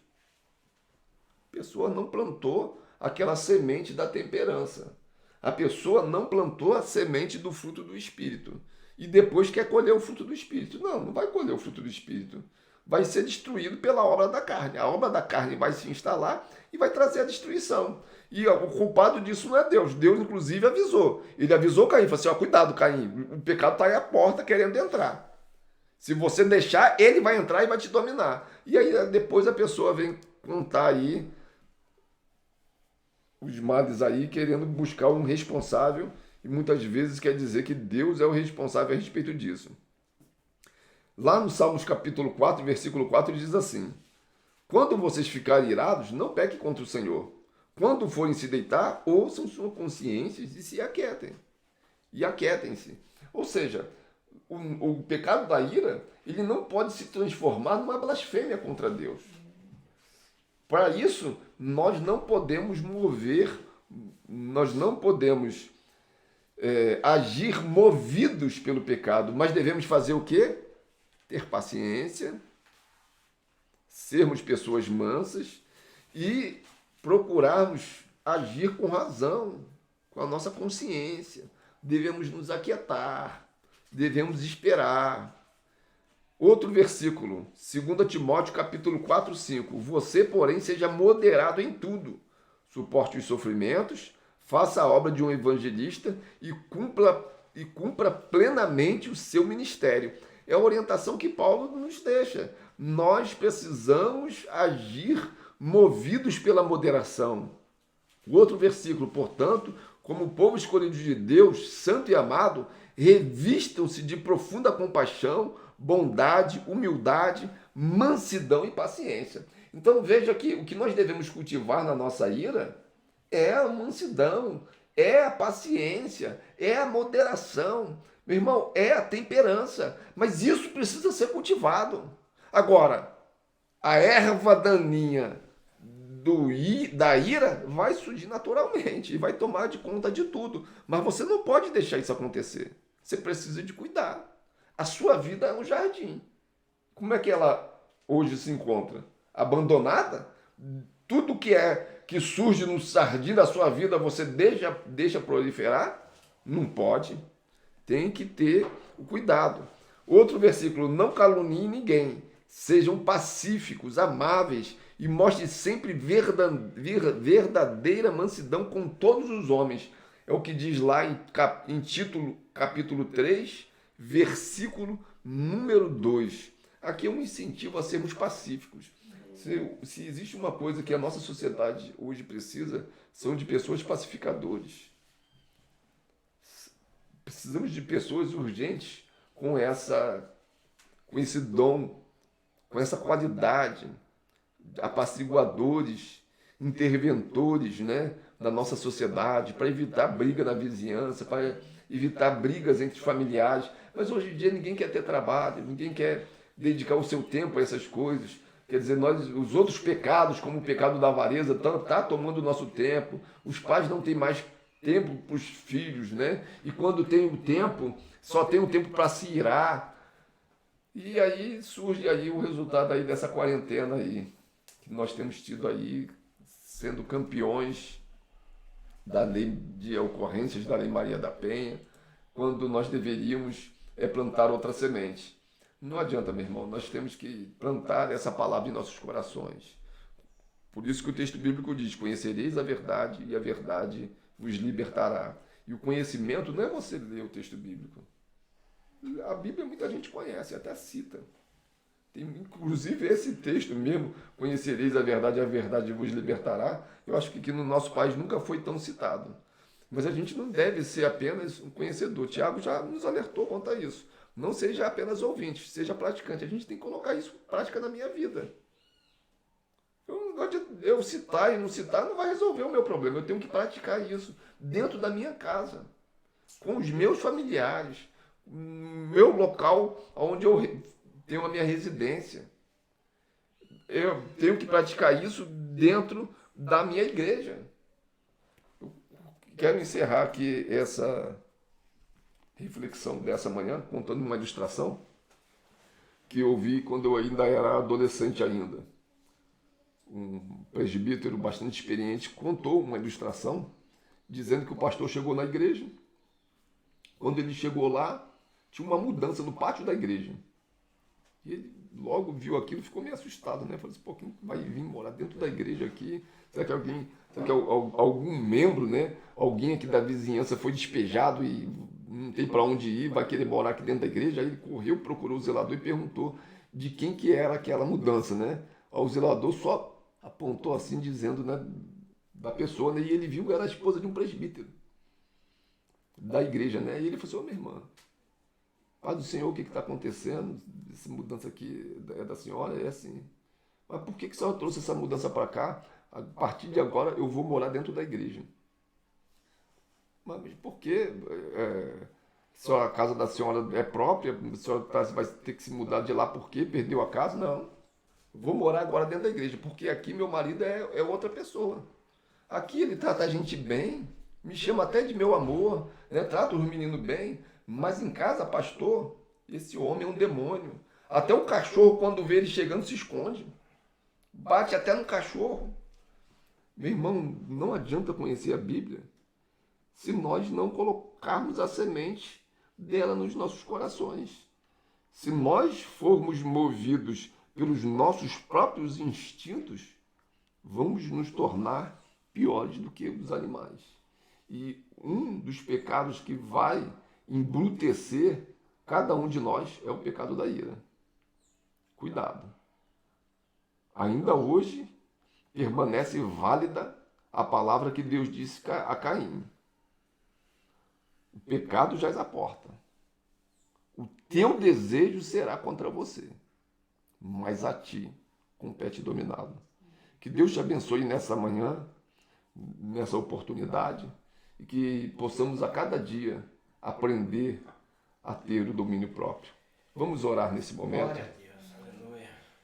A pessoa não plantou aquela semente da temperança. A pessoa não plantou a semente do fruto do Espírito. E depois quer colher o fruto do Espírito. Não vai colher o fruto do Espírito. Vai ser destruído pela obra da carne. A obra da carne vai se instalar e vai trazer a destruição. E o culpado disso não é Deus. Deus, inclusive, avisou. Ele avisou Caim, falou assim, cuidado, Caim, o pecado está aí à porta querendo entrar. Se você deixar, ele vai entrar e vai te dominar. E aí depois a pessoa vem contar aí os males aí, querendo buscar um responsável, e muitas vezes quer dizer que Deus é o responsável a respeito disso. Lá no Salmos capítulo 4, versículo 4, diz assim, quando vocês ficarem irados, não pequem contra o Senhor. Quando forem se deitar, ouçam sua consciência e se aquietem. E aquietem-se. Ou seja, o pecado da ira, ele não pode se transformar numa blasfêmia contra Deus. Para isso, nós não podemos agir movidos pelo pecado, mas devemos fazer o quê? Ter paciência, sermos pessoas mansas e procurarmos agir com razão, com a nossa consciência. Devemos nos aquietar, devemos esperar. Outro versículo, 2 Timóteo capítulo 4, 5. Você, porém, seja moderado em tudo. Suporte os sofrimentos, faça a obra de um evangelista e cumpra plenamente o seu ministério. É a orientação que Paulo nos deixa. Nós precisamos agir movidos pela moderação. O outro versículo, portanto, como povo escolhido de Deus, santo e amado, revistam-se de profunda compaixão, bondade, humildade, mansidão e paciência. Então veja que o que nós devemos cultivar na nossa ira é a mansidão, é a paciência, é a moderação, meu irmão, é a temperança. Mas isso precisa ser cultivado. Agora, a erva daninha da ira vai surgir naturalmente e vai tomar de conta de tudo. Mas você não pode deixar isso acontecer. Você precisa de cuidar. A sua vida é um jardim. Como é que ela hoje se encontra? Abandonada? Tudo que surge no jardim da sua vida você deixa proliferar? Não pode. Tem que ter o cuidado. Outro versículo, não caluniem ninguém. Sejam pacíficos, amáveis e mostrem sempre verdadeira mansidão com todos os homens. É o que diz lá em Tito, capítulo 3, versículo número 2. Aqui é um incentivo a sermos pacíficos. Se existe uma coisa que a nossa sociedade hoje precisa, são de pessoas pacificadores. Precisamos de pessoas urgentes com esse dom, com essa qualidade, apaciguadores, interventores, né, da nossa sociedade, para evitar briga na vizinhança, para evitar brigas entre familiares. Mas hoje em dia ninguém quer ter trabalho, ninguém quer dedicar o seu tempo a essas coisas. Quer dizer, os outros pecados, como o pecado da avareza, tá tomando o nosso tempo. Os pais não têm mais tempo para os filhos, né? E quando tem o tempo, só tem o tempo para se irar. E aí surge aí o resultado aí dessa quarentena aí, que nós temos tido aí, sendo campeões da lei de ocorrências da Lei Maria da Penha, quando nós deveríamos plantar outra semente. Não adianta, meu irmão, nós temos que plantar essa palavra em nossos corações. Por isso que o texto bíblico diz: conhecereis a verdade e a verdade vos libertará. E o conhecimento não é você ler o texto bíblico. A Bíblia muita gente conhece, até cita. Tem inclusive esse texto mesmo, conhecereis a verdade vos libertará. Eu acho que aqui no nosso país nunca foi tão citado. Mas a gente não deve ser apenas um conhecedor. Tiago já nos alertou quanto a isso. Não seja apenas ouvinte, seja praticante. A gente tem que colocar isso em prática na minha vida. Eu citar e não citar não vai resolver o meu problema. Eu tenho que praticar isso dentro da minha casa, com os meus familiares, no meu local onde eu tenho a minha residência. Eu tenho que praticar isso dentro da minha igreja. Eu quero encerrar aqui essa reflexão dessa manhã contando uma ilustração que eu vi quando eu ainda era adolescente ainda. Um presbítero bastante experiente contou uma ilustração dizendo que o pastor chegou na igreja. Quando ele chegou lá, tinha uma mudança no pátio da igreja. E ele logo viu aquilo e ficou meio assustado, né? Falou assim: pô, quem vai vir morar dentro da igreja aqui? Será que algum membro, né? Alguém aqui da vizinhança foi despejado e não tem para onde ir, vai querer morar aqui dentro da igreja? Aí ele correu, procurou o zelador e perguntou de quem que era aquela mudança, né? O zelador só apontou assim, dizendo, né, da pessoa, né? E ele viu que era a esposa de um presbítero da igreja, né? E ele falou assim: ô, minha irmã, Pai do Senhor, o que está acontecendo? Essa mudança aqui é da senhora? É assim. Mas por que a senhora trouxe essa mudança para cá? A partir de agora eu vou morar dentro da igreja. Mas por quê? A casa da senhora é própria? A senhora vai ter que se mudar de lá porque perdeu a casa? Não. Vou morar agora dentro da igreja, porque aqui meu marido é outra pessoa. Aqui ele trata a gente bem, me chama até de meu amor, né? Trata os meninos bem, mas em casa, pastor, esse homem é um demônio. Até o cachorro, quando vê ele chegando, se esconde. Bate até no cachorro. Meu irmão, não adianta conhecer a Bíblia se nós não colocarmos a semente dela nos nossos corações. Se nós formos movidos pelos nossos próprios instintos, vamos nos tornar piores do que os animais. E um dos pecados que vai embrutecer cada um de nós é o pecado da ira. Cuidado. Ainda hoje permanece válida a palavra que Deus disse a Caim: o pecado jaz à porta. O teu desejo será contra você, mas a ti compete dominá-lo. Que Deus te abençoe nessa manhã, nessa oportunidade, e que possamos a cada dia aprender a ter o domínio próprio. Vamos orar nesse momento.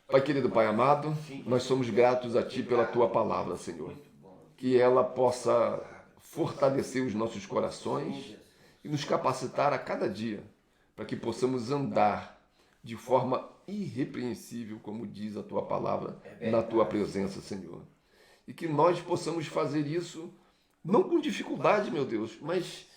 Pai querido, Pai amado, nós somos gratos a Ti pela Tua palavra, Senhor. Que ela possa fortalecer os nossos corações e nos capacitar a cada dia para que possamos andar de forma irrepreensível, como diz a Tua palavra, na Tua presença, Senhor. E que nós possamos fazer isso, não com dificuldade, meu Deus, mas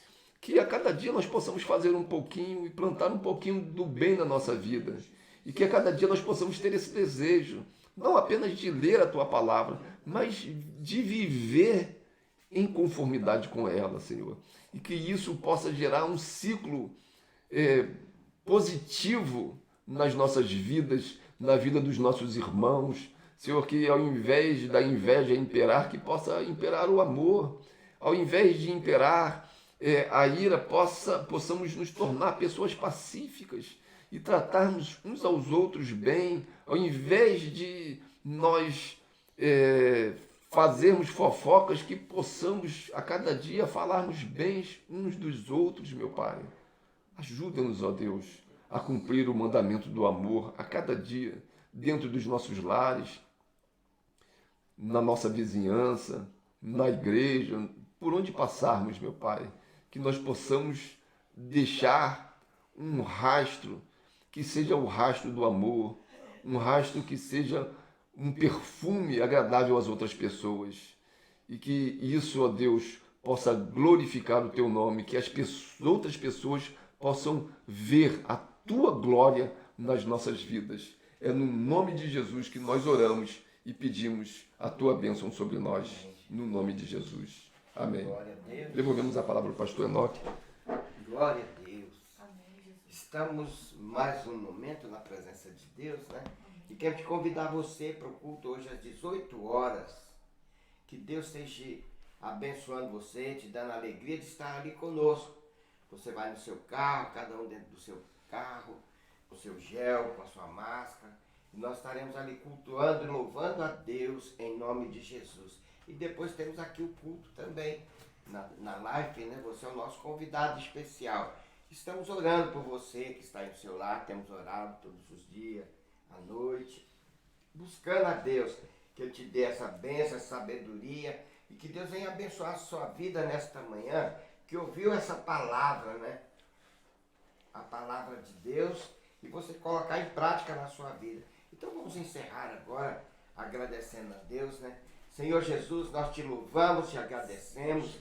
que a cada dia nós possamos fazer um pouquinho e plantar um pouquinho do bem na nossa vida. E que a cada dia nós possamos ter esse desejo, não apenas de ler a Tua palavra, mas de viver em conformidade com ela, Senhor. E que isso possa gerar um ciclo positivo nas nossas vidas, na vida dos nossos irmãos. Senhor, que ao invés da inveja imperar, que possa imperar o amor. Ao invés de imperar a ira, possamos nos tornar pessoas pacíficas e tratarmos uns aos outros bem, ao invés de nós fazermos fofocas, que possamos a cada dia falarmos bem uns dos outros, meu Pai. Ajuda-nos, ó Deus, a cumprir o mandamento do amor a cada dia, dentro dos nossos lares, na nossa vizinhança, na igreja, por onde passarmos, meu Pai, que nós possamos deixar um rastro que seja o rastro do amor, um rastro que seja um perfume agradável às outras pessoas, e que isso, ó Deus, possa glorificar o Teu nome, que as outras pessoas possam ver a Tua glória nas nossas vidas. É no nome de Jesus que nós oramos e pedimos a Tua bênção sobre nós, no nome de Jesus. Amém. Glória a Deus. Devolvemos a palavra ao pastor Enoque. Glória a Deus. Estamos mais um momento na presença de Deus, né? E quero te convidar você para o culto hoje às 18 horas. Que Deus esteja abençoando você, te dando a alegria de estar ali conosco. Você vai no seu carro, cada um dentro do seu carro, com o seu gel, com a sua máscara. E nós estaremos ali cultuando e louvando a Deus em nome de Jesus. E depois temos aqui o culto também, na live, né? Você é o nosso convidado especial. Estamos orando por você que está em seu lar, temos orado todos os dias, à noite, buscando a Deus, que Ele te dê essa bênção, essa sabedoria, e que Deus venha abençoar a sua vida nesta manhã, que ouviu essa palavra, né? A palavra de Deus, e você colocar em prática na sua vida. Então vamos encerrar agora, agradecendo a Deus, né? Senhor Jesus, nós te louvamos, te agradecemos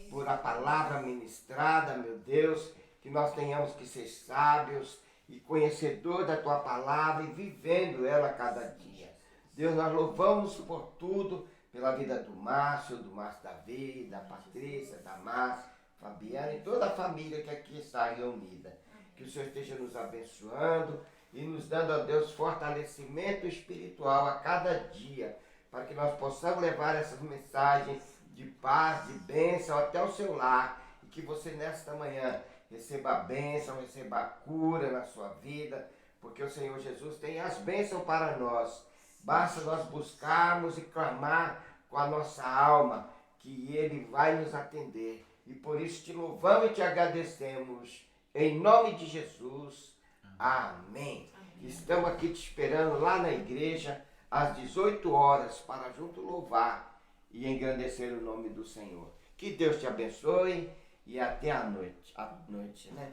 por a palavra ministrada, meu Deus, que nós tenhamos que ser sábios e conhecedor da tua palavra e vivendo ela a cada dia. Deus, nós louvamos por tudo, pela vida do Márcio Davi, da Patrícia, da Márcia, Fabiana e toda a família que aqui está reunida. Que o Senhor esteja nos abençoando e nos dando, a Deus, fortalecimento espiritual a cada dia, para que nós possamos levar essas mensagens de paz, de bênção até o seu lar, e que você nesta manhã receba a bênção, receba a cura na sua vida, porque o Senhor Jesus tem as bênçãos para nós. Basta nós buscarmos e clamar com a nossa alma, que Ele vai nos atender. E por isso te louvamos e te agradecemos. Em nome de Jesus. Amém. Estamos aqui te esperando lá na igreja, às 18 horas, para junto louvar e engrandecer o nome do Senhor. Que Deus te abençoe e até a noite, né?